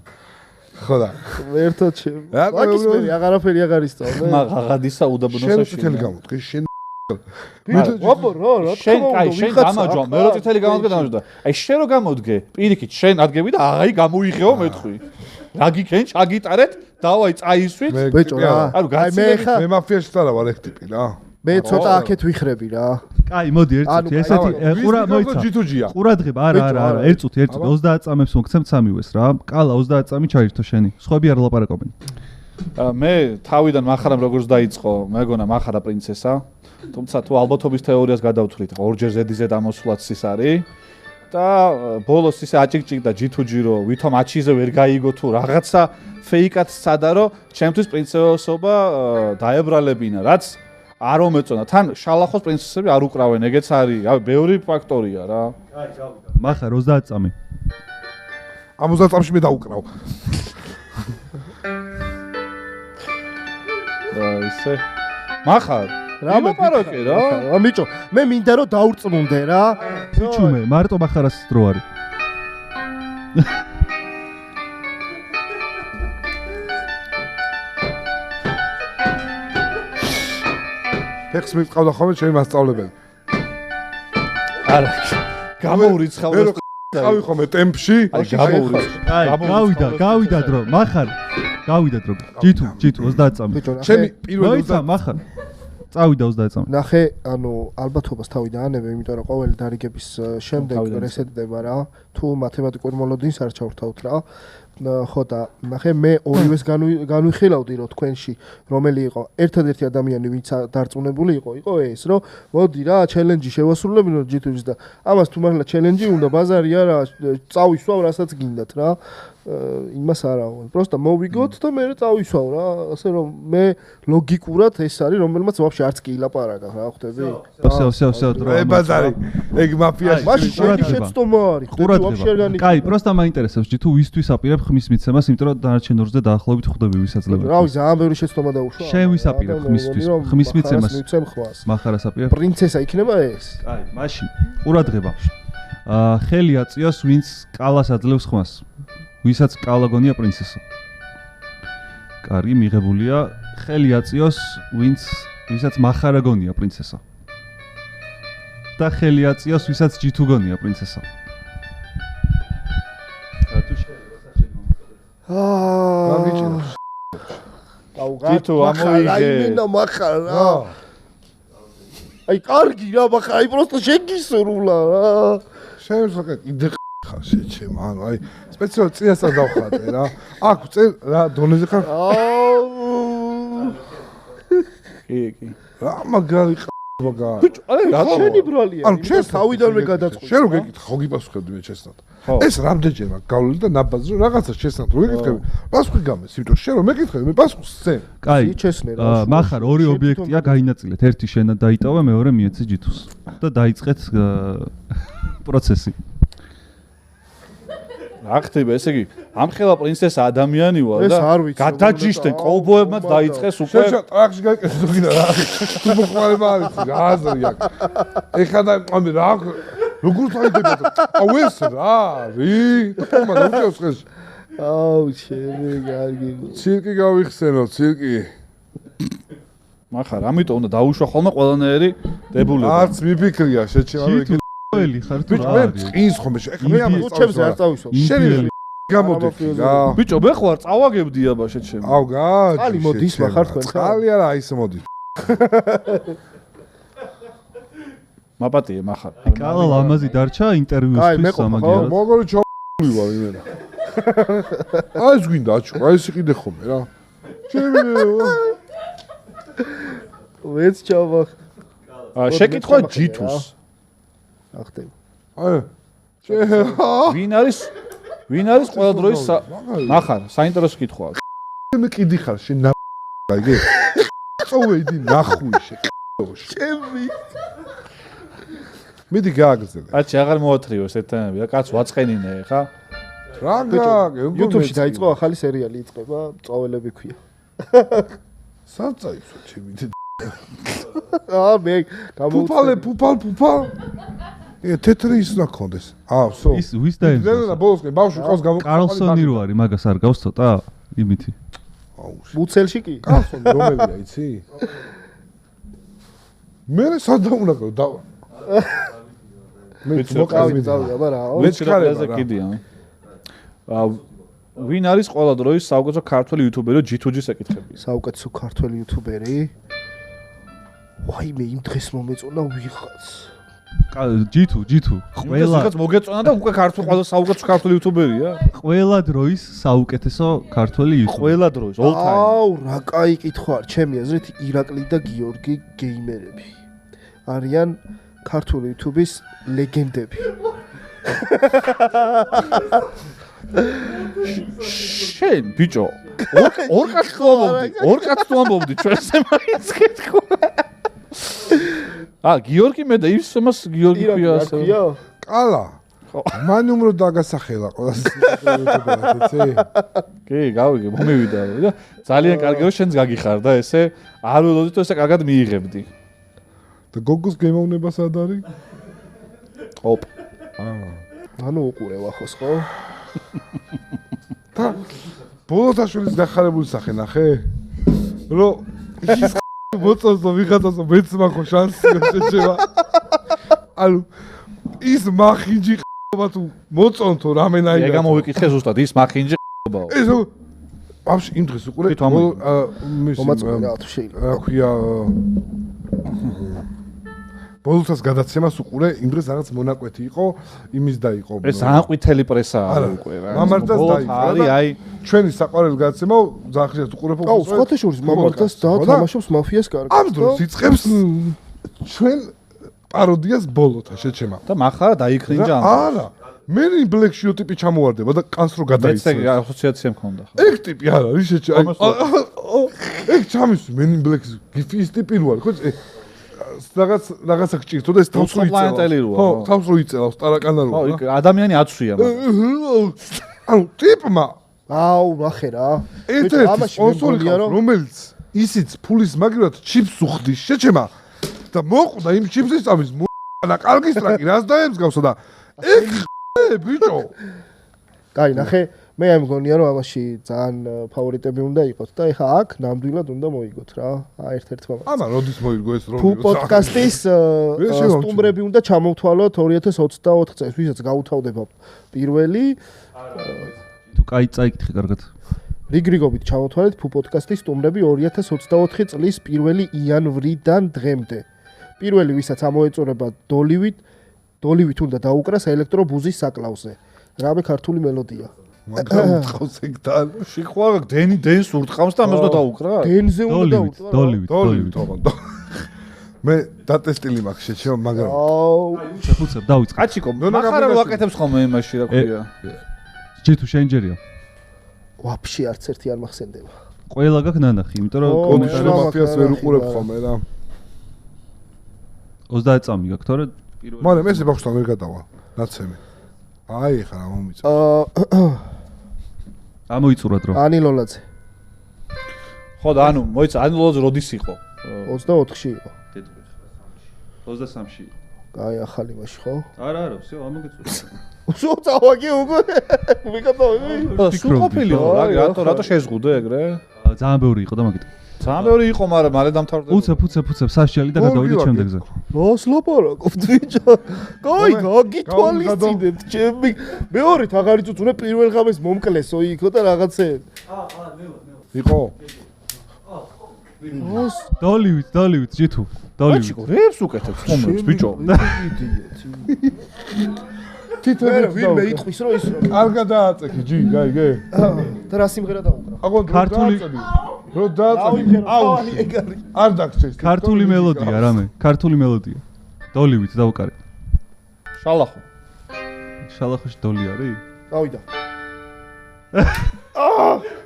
C: ხო და
A: ერთად ჩემ. მაგის მე აღარაფერი აღარ ისწავლე.
B: ხმა ღაღადისა უდაბნოსა შინა.
C: შენ წითელი გამოდგე, შენ
A: აბა რა
B: შენ კაი შენ გამარჯვა მე რო წითელი გამოდგე დამარჯვა აი შენ რო გამოდგე პირიქით შენ ადგები და აი გამოიღეო მეთხვი რა გიქენ ჩაგიტარეთ დავაი წაისვით
A: ბეჭო რა
B: ანუ გაცილებით
C: მე მაფიაში არა ვარ ეგ ტიპი რა
A: მე ცოტა აქეთ ვიხრები რა
D: კაი მოდი ერთ წუთი ესეთი ყურა მოიცა
C: ჯითუჯია
D: ყურადღება არა ერთ წუთი 30 წამებს მოგცემ სამივეს რა კალა 30 წამი ჩაირთო შენი სხვები არ ლაპარაკობენ
B: მე თავიდან მახარამ როგორც დაიწყო მეგონა მახარა პრინცესა თუმცა თუ ალბათობის თეორიას გადავთვლით ორჯერ ზედიზედ ამოსვლაც ის არის და ბოლოს ისე აჭიკჭიკდა ჯითუჯი რომ ვითომ აჩიზე ვერ გაიგო თუ რაღაცა ფეიკად სცადა რომ ჩემთვის პრინცესობა დაებრალებინა რაც არ მომეწონა თან შალახოს პრინცესები არ უკრავენ ეგეც არის აი ბევრი ფაქტორია რა
D: კაი გავიდა მახარ 30 წამი
C: 50 წამში მე დაუკრავ
B: ისე მახარ რა მოპაროკე რა
A: ამიჭო მე მინდა რომ დაურწმუნდე რა
D: ფიჩუმე მარტო მახარას დრო არის
C: ფეხს მიყავდა ხოლმე ჩემი მასწავლებელი
B: არა გამოურიცხავ
C: ყავი ხოლმე ტემპში
D: აი გავიდა დრო მახარ გავიდა დრო ჯითუ 30 წამი
C: ჩემი პირველი
D: მოიცა მახარ წავიდა 30 წამი
A: ნახე ანუ ალბათობას თავი დაანებე იმიტომ რომ ყოველი დარიგების შემდეგ რესეტდება რა თუ მათემატიკურ მოლოდინს არ ჩავრთავთ რა ხო და ნახე მე ორივეს განვიხილავდი რომ თქვენში რომელი იყო ერთადერთი ადამიანი ვინც დარწმუნებული იყო ეს რომ მოდი რა ჩელენჯი შევასრულებინო ჯითუჯს და ამას თუ მართლა ჩელენჯი უნდა ბაზარი არა წავისვავ რასაც გინდათ რა იმას არა просто მოვიგოთ და მე წავისვავ რა ასე რომ მე ლოგიკურად ეს არის რომელმაც ვაფშე არც კი ილაპარაკა რა ხვდები
D: всё დრო
C: ბაზარი ეგ მაფიაში
A: მაშინ შენი შეცდომა არის ხვდები ვაფშე არ განი
D: კაი просто მაინტერესებს ჯი თუ ვისთვის აპირებ ხმის მიცემას იმიტომ რომ დანარჩენ ორზე დაახლოებით ხვდები ვისაძლებელი
A: რავი ძალიან ბევრი შეცდომა დაუშვა
D: შენ ვის აპირებ ხმისთვის ხმის მიცემას
A: მიცემ ხმას
D: მახარას აპირებ
A: პრინცესა იქნება ეს
D: კაი მაშინ ყურადღება ხელი აწიოს ვინც კალას აძლევს ხმას ვისაც კალა გონია პრინცესა კარგი მიღებულია ხელი აწიოს ვისაც მახარა გონია პრინცესა და ხელი აწიოს ვისაც ჯითუ გონია პრინცესა
B: ჯითუ ამოიღე
A: აიმინა მახარა აი კარგი რა მახარა აი просто შეგისრულა რა
C: შენ საკეთ იდე ხარ შეჩემ ანუ აი სპეციალურად წიასთან დავხატე რა აქ წერ რა დონეზე ხარ
B: კი
C: რა მაგარი მაგა
A: ბიჭო აი რატომ ბრალია
C: ანუ ჩემს
A: თავიდანვე გადაწყვეტ
C: შენ რო გეკითხ ხო გიპასუხებდი მე ჩესნად ეს რამდენჯერმე გავლილი და ნაბაზი რომ რაღაცა ჩესნად რო გეკითხები პასუხი გამეს იმიტომ შენ რო მეკითხები მე პასუხს ვცემ
D: კაი
A: ჩესნე რა
D: მახარ ორი ობიექტია გაინაწილეთ ერთი შენა დაიტოვა მეორე მიეცე ჯითუს და დაიწყეთ პროცესი
B: რა ხდება ესე იგი ამხელა პრინცესა ადამიანი ვარ და გადაჯიშდნენ კოვბოებმაც დაიწყეს უკვე
C: შეჭა ტრაქში გაიკეთე თუ გინდა რა თუ მოხმარება არის რა აზრი აქვს ეხლა და ამი რა როგორ დაიდება აუ ეს რა რი თქმა უნდა უჩევს ხელში
A: აუ ჩემი კარგი
C: ცირკი გავიხსენო ცირკი
B: მახარ ამიტომ უნდა დაუშვა ხოლმე ყველანაირი დებულება
C: არც მიფიქრია შეჭა
D: ველი ხარ თუ რა არის
C: ის ხომ მე ამ
A: უჩემს არ წავისო
C: შენი გამოდიხი რა
B: ბიჭო მე ხო არ წავაგებდი აბა შეჩემ
C: აუ გააჩი
A: წალი მოდის მახარ თქვენ
C: წალი არა ის მოდის
B: მაპატიე მახარ
D: კალა ლამაზი დარჩა ინტერვიუსთვის სამაგიეროდ
C: მოგორი ჩოული ვარ იმენა აი ეს გვინდა აჩო აი ეს იყიდე ხოლმე რა
A: ვეც ჩავახ
B: შეკითხვა ჯითუს
A: ახტები
C: აი
B: ვინ არის ყველა დროის მახარ საინტერესო კითხვაა
C: მე კიდი ხარ შენ აიგე წოვედი ნახვი ჩემი მიდი გააგზელე
B: აჩი აღარ მოათრიოს ერთანები და კაც ვაწყენინე ხა
C: რა გააგე
A: YouTube-ში დაიწყო ახალი სერიალი იწყება წაველები ქვია
C: საწაისო ჩემი
A: მე
C: გამოვწალე ფუფალ თეთრი ის უნდა გქონდეს ვსო
D: ის ვის დაემსახურა
C: და ბოლოსკენ ბავშვი ყავს გამო
D: კარლსონი რო არის მაგას არ გავს ცოტა იმითი
A: მუცელში კი
C: კარლსონი რომელია იცი მე სადა უნდა და მე მოკავი
A: აბა რა.
B: ლეჩქარეზე კიდია. ვინ არის ყველა დროის საუკეთესო ქართველი იუთუბერი G2G-ს ეკითხებია?
A: საუკეთესო ქართველი იუთუბერი? ვაიმე, იმ დღეს მომეწონა ვიღაც.
D: G2 ყველა
B: ვიღაც მოგეწონა და უკვე ყველა საუკეთესო ქართველი იუთუბერია?
D: ყველა დროის საუკეთესო ქართველი იუთუბერი.
B: ყველა დროის, all time.
A: აუ, რა კაი კითხვა არ, ჩემი აზრით ირაკლი და გიორგი გეიმერები. არიან ქართული YouTube-ის ლეგენდები.
B: შენ ბიჭო, ორ კაცს ვამბობდი ჩვენზე მაინც კითხვა. გიორგი მე და ის მას გიორგი ქვია ასე.
C: კალა. მან უმრო დაგასახელა ყველას YouTube-ზე.
B: კი, გავიგე, მომივიდა და ძალიან კარგი რომ შენც გაგიხარ და ესე არ ველოდი თუ ესე კარგად მიიღებდი.
C: და გოგოს გემოვნება სად არის?
B: ოპ.
A: ანუ უყურე ვახოს ხო?
C: და ბოლოთაშვილის გახარებული სახე ნახე? რომ ის მოწონს და ვიღაცას მეც მაქო შანსი შეჭება. ანუ ის მახინჯი ყობა თუ მოწონთო რამენაირად.
B: ეგ გამოვიკითხე ზუსტად ის მახინჯი ყობაო.
C: ეს ბავშვი იმ დღეს უყურე
A: მომაწყობი რა თუ შეიძლება.
C: რა ქვია ბოლოთას გადაცემას უყურე იმ დღეს რაღაც მონაკვეთი იყო იმის და იყო
B: ეს აყვითელი პრესაა უკვე რა.
C: მამართას დაიწყო
B: აი
C: ჩვენი საყვარელი გადაცემა ზახიას უყურებ
A: აუ სხვათა შორის მამართას და თამაშობს მაფიას კარგად.
C: ამ დროს იწყებს ჩვენ პაროდიას ბოლოთა შეჩემა
B: და מחარა დაიქრინჯა ამ.
C: არა Men in Black ტიპი ჩამოვარდება და კანს რო გადაიცეს.
B: მეც ასოციაცია მქონდა.
C: ეგ ტიპი არა, ის შეჭა. ეგ ჩამის Men in Black გიფის ტიპი როა, ხო? რაღაცა გჭირთო და ეს თავს რო იწელავს. ხო, თავს რო იწელავს, ტარაკანა როა.
B: ხო, იქ ადამიანი აცვია მაგრამ.
C: ანუ ტიპმა
A: აუ, ნახე რა.
C: ერთ-ერთი სპონსორი ყავს, რომელიც ისიც ფულის მაგრად ჩიპს უხდის, შეჩემა. და მოყვდა იმ ჩიპსის წამის და კარგი სტრაკი რას დაემსგავსა და ეგ ბიჭო.
A: კაი, ნახე, მე აი მგონია რომ ამაში ძალიან ფავორიტები უნდა იყოთ და ეხა აქ ნამდვილად უნდა მოიგოთ რა. ერთ-ერთმა.
C: ამა როდის მოიგო ეს როლი?
A: ფუ პოდკასტის სტუმრები უნდა ჩამოვთვალოთ 2024 წელს, ვისაც გაუთავდება პირველი.
D: თუ კაი წაიკითხე კარგად.
A: რიგრიგობით ჩამოვთვალეთ ფუ პოდკასტის სტუმრები 2024 წლის 1 იანვრიდან დღემდე. პირველი ვისაც ამოეწურება დოლივით უნდა დაუკრას ელექტრობუზის საკლავზე. რამე ქართული მელოდია.
C: მაგრამ უთყავს ეგ და
B: შეხვალ დენს ურტყავს და ამას უნდა დაუკრა?
A: დენზე უნდა დაუკრა.
C: დოლივით. მე დატესტილი მაქვს შეჩემ მაგრამ
A: აუ,
D: შეფუცებ დავიწყე.
B: კაჩიკო, מחარა რო აკეთებს ხოლმე იმაში რა ქვია.
D: ჯეთუ შენჯერია.
A: ვაფშე არც ერთი არ მახსენდება.
D: ყველა გაქვს ნანახი, იმიტომ რომ
C: კომენტარი მაფიას ვერ უყურებ ხოლმე რა.
D: 30 წამი გაქვს, თორე
C: მაგრამ ესე ბავშვთან ვერ გადავა. ნაცემი. აი ხა რა მომიწა.
D: ამოიწურად რომ.
A: ანი ლოლაძე.
B: ხო და ანუ მოიცა ანი ლოლაძე როდის იყო?
A: 24-ში იყო.
D: 23-ში.
A: კაი, ახალი მაშ ხო?
D: არა, всё, ამოგეწურა.
A: უსო წავაგე უკვე. მიგატოვე.
B: სულ ყოფილიყო რა, რატო შეზღუდე ეგრე?
D: ძალიან ბევრი იყო და მაგით.
B: ძალიან ბევრი იყო, მაგრამ მალე დამთავრდა.
D: უცებ საშიალი და გადავიდეთ შემდეგზე.
A: რას ლაპარაკობთ ბიჭო? კაი, გაგითვალისწინეთ ჩემი. მეორეთ აღარ იწუწუნე პირველ ღამეს მომკლესო იქო და რაღაცეები.
C: იყო?
D: დოლივით, ჯეთუ. დოლივით.
B: აჩიკო, რეებს უკეთებს ხომებს ბიჭო.
A: თითოეულ ვინმე იტყვის რომ ის
C: კარგად დააწექი ჯი, გაიგე?
A: და რა სიმღერა დაუკრა?
C: აგონ რო დააწექი. აუ, არ დაგწეს.
D: ქართული მელოდია რამე, ქართული მელოდია. დოლივით დავუკარე.
B: შალახო.
D: შალახოში დოლი არის?
A: გავიდა.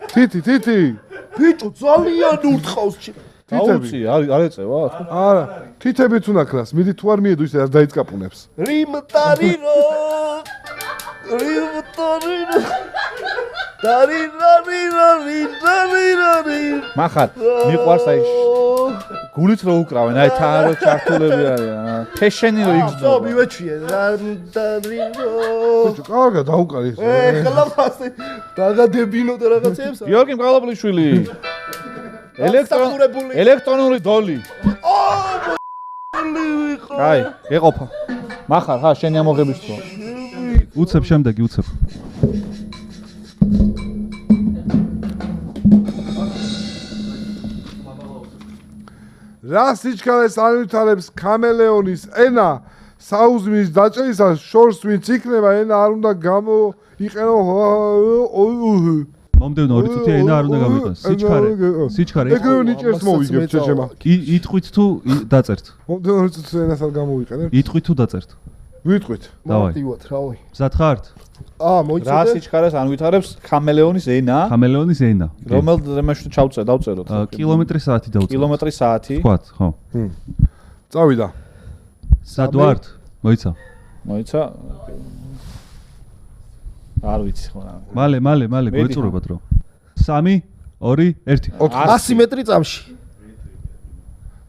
C: თითი.
A: ბიჭო, ძალიან ურტყავს ჩემ.
B: თითები არ ეწევა?
C: არა, თითებიც უნდა ქრას. მიდი თუ არ მიედო ისე არ დაიწყაპუნებს.
A: რიმტარირო. დარირარირარირარირარი.
B: მახარ, მიყვარს აი გულით რო უკრავენ, აი თან რო ჩართულები არიან. ფეშენი რო იგზნობა.
A: ხო, მივეჩვიე. დარირარივო.
C: ბიჭო, კარგად დაუკარი ეს.
A: ხლაფასი. დაგადებინო და რაღაცეებს.
B: გიორგი მყალობლიშვილი. ელექტრონული დოლი. აი, ეყოფა. მახარ, ხა, შენი ამოღების თქო.
D: უცებ შემდეგი უცებ.
C: რა სიჩქარეს ანვითარებს კამელეონის ენა საუზმის დაჭერისას შორს ვინც იქნება ენა არ უნდა გამოიყენო
D: მომდევნო 2 წუთი ენა არ უნდა გამოიყენოს. სიჩქარე.
C: ეგრევე ნიჭერს მოვიგებ ჩეჩემა.
D: იტყვით თუ დაწერთ.
C: მომდევნო 2 წუთი ენას არ გამოიყენებ?
D: იტყვით თუ დაწერთ.
C: ვიტყვით.
D: დავაი.
A: მოვიდივართ, რავი.
D: მზად ხართ?
B: რა
A: მოიცოდე.
B: სიჩქარეს ანვითარებს კამელეონის ენა?
D: კამელეონის ენა.
B: რომელ დრემაში დავწეროთ?
D: კილომეტრი-საათი დავწერთ.
B: კილომეტრი-საათი.
D: თქვათ, ხო.
C: წავიდა.
D: სად ვართ? მოიცა.
B: მოიცა. არ ვიცი ხო რა.
D: მალე გვეწურებათ რომ. 3 2 1
A: 100 მეტრი წამში.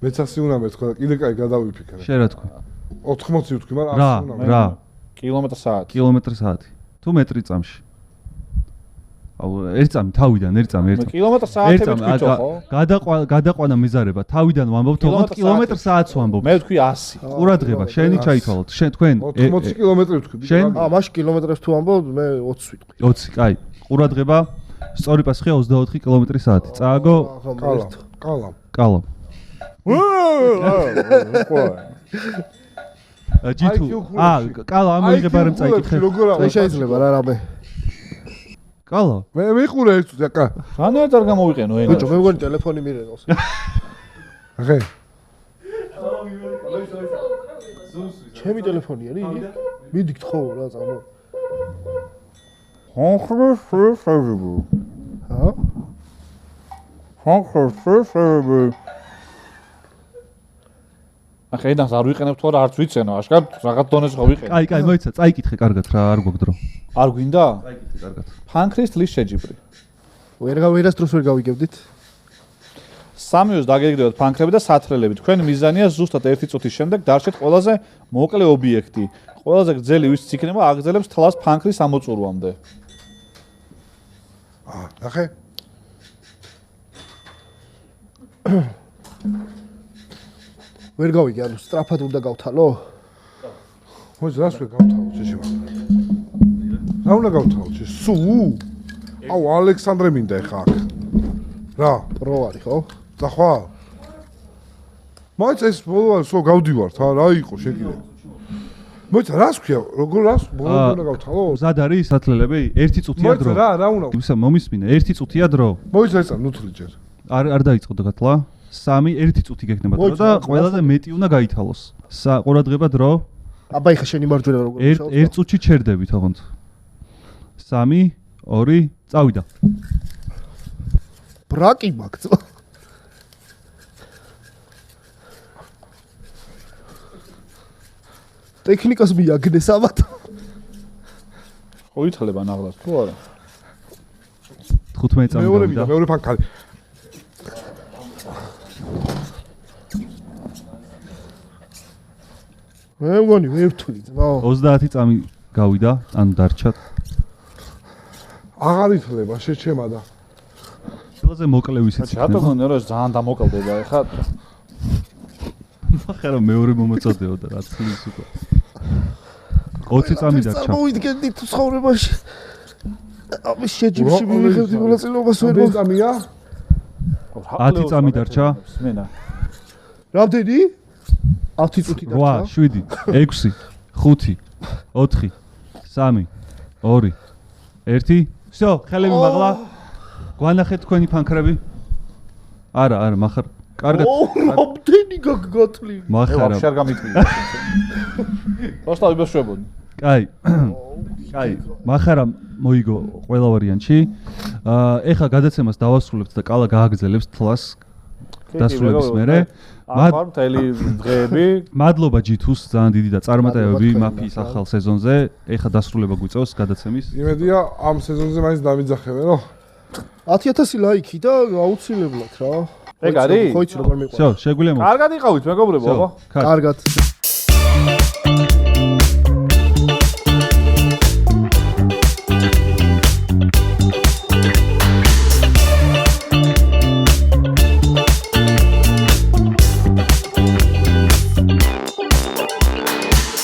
C: მეც 100 უნდა მეთქვა და კიდე კაი გადავიფიქრე.
D: შენ რა თქვი?
C: 80 ვთქვი, მაგრამ 100 უნდა.
D: რა?
B: კილომეტრი-საათი.
D: კილომეტრი-საათი. თუ მეტრი წამში. აუ, 1 წამი თავიდან 1 წამი 1 წამი.
B: კილომეტრი-საათი ვთქვით ხო?
D: გადაყვანა მიზარება. თავიდან ვამბობთ, ოღონდ კილომეტр-საათს ვამბობთ.
B: მე ვთქვი 100.
D: ყურადღება, შენი ჩაითვალოთ. შენ თქვენ
C: 80 კილომეტრი ვთქვი.
D: შენ?
A: მაშინ კილომეტრებს თუ ამბობ, მე 20 ვიტყვი.
D: 20, კაი. ყურადღება. სწორი პასუხია 24 კილომეტრი-საათი. წააგო კალამ. ჯითუ. კალა ამოიღება რომ წაიკითხე.
A: შეიძლება რა რამე.
D: კალა.
C: მე მიყურე ერთ წუთი აკა.
B: რანაირად არ გამოვიყენო ენა.
A: ბიჭო, მე მგონი ტელეფონი მირენოს.
C: ახე.
A: ჩემი ტელეფონი არის? მიდი გთხოვ რა წამო.
B: ხა? ახლა ენას არ ვიყენებ თუ არა არც ვიცენო, აშკარად რაღაც დონეზე ხო ვიყენე.
D: კაი, მოიცა, წაიკითხე კარგად რა, არ გვაქვს დრო.
B: არ გვინდა?
D: წაიკითხე კარგად.
B: ფანქრის თლის შეჯიბრი.
A: ვერასდროს ვერ გავიგებდით.
B: სამიოს დაგეგმდებათ ფანქრები და სათრელები. თქვენ მიზანია ზუსტად 1 წუთის შემდეგ დარჩეთ ყველაზე მოკლე ობიექტი. ყველაზე გრძელი ვიც იქნება აგრძელებს თლას ფანქრის ამოწურვამდე.
C: ახე.
A: ვერ გავიგე, ანუ სწრაფად უნდა გავთალო?
C: მოიცა რას ვერ გავთავო შეშევა. რა უნდა გავთავო სუ? აუ ალექსანდრე მინდა ეხა აქ. რა?
A: პრო არის ხო?
C: წახვალ. მოიცა ეს ბოლო სულ გავდივართ, რა იყო შეკიდე. მოიცა რას ქვია? როგორ რას ბოლო უნდა გავთავო?
D: მზად არის სათლელები? 1 წუთია დრო.
C: მოიცა რა უნდა?
D: ისა მომისმინე, 1 წუთია დრო.
C: მოიცა ესა ნუთლი ჯერ.
D: არ დაიწყო გათლა. 3 1 წუთი გექნება დრო და ყველაზე მეტი უნდა გაითალოს. ყურადღება დრო.
A: აბა ეხა შენი მარჯვენა როგორ მუშაობს?
D: 1 წუთში ჩერდებით ოღონდ. 3 2 წავიდა.
A: ბრაკი მაგწო. ტექნიკას მიაგნეს ამათ.
B: ხო ითლება ნაღლას თუ არა?
D: 15 წამი გავიდა.
C: მეორე ფანქარი.
A: მე მგონი ვერ ვთვლი ძმაო.
D: 30 წამი გავიდა, ანუ დარჩათ.
C: აღარ ითლება შეჩემა და.
D: ყველაზე მოკლე ვისიც
B: რატო გონია რომ ძალიან დამოკლდება ეხა?
D: ახლა მეორე მომეწოდეო და რა თulis უკვე. 20 წამი დარჩა.
A: მოვიდგენდით ცხოვრებაში. ამის შეჯიბრში მივიღებდი მონაწილეობას ვერ მო.
C: 10 წამია?
D: 10 წამი დარჩა.
B: სმენა.
A: რამდენი? 10 წუთი
D: 8 7 6 5 4 3 2 1 всё, ხელები მაღლა. გვანახეთ თქვენი ფანქრები? არა, მახარ. კარგად.
A: რამდენი გაგათვლი?
D: მახარა.
B: ვაფშე არ გამიტყვია. просто ვიბეშვებოდი.
D: კაი. კაი, მახარა მოიგო ყველა ვარიანტში. ეხა გადაცემას დავასრულებთ და კალა გააგრძელებს თლას დასრულების მერე.
B: აღარ მთელი დღეები.
D: მადლობა ჯითუს, ძალიან დიდი და წარმატებები მაფიის ახალ სეზონზე. ეხა დასრულება გვიწევს გადაცემის.
C: იმედია ამ სეზონზე მაინც დამიძახებენ, ხო?
A: 10000 ლაიქი და აუცილებლად რა.
B: ეგ არის?
A: ხო იცი როგორ მიყვარს.
D: всё, შეგვიძლია
B: კარგად იყავით მეგობრებო, აბა.
A: კარგად.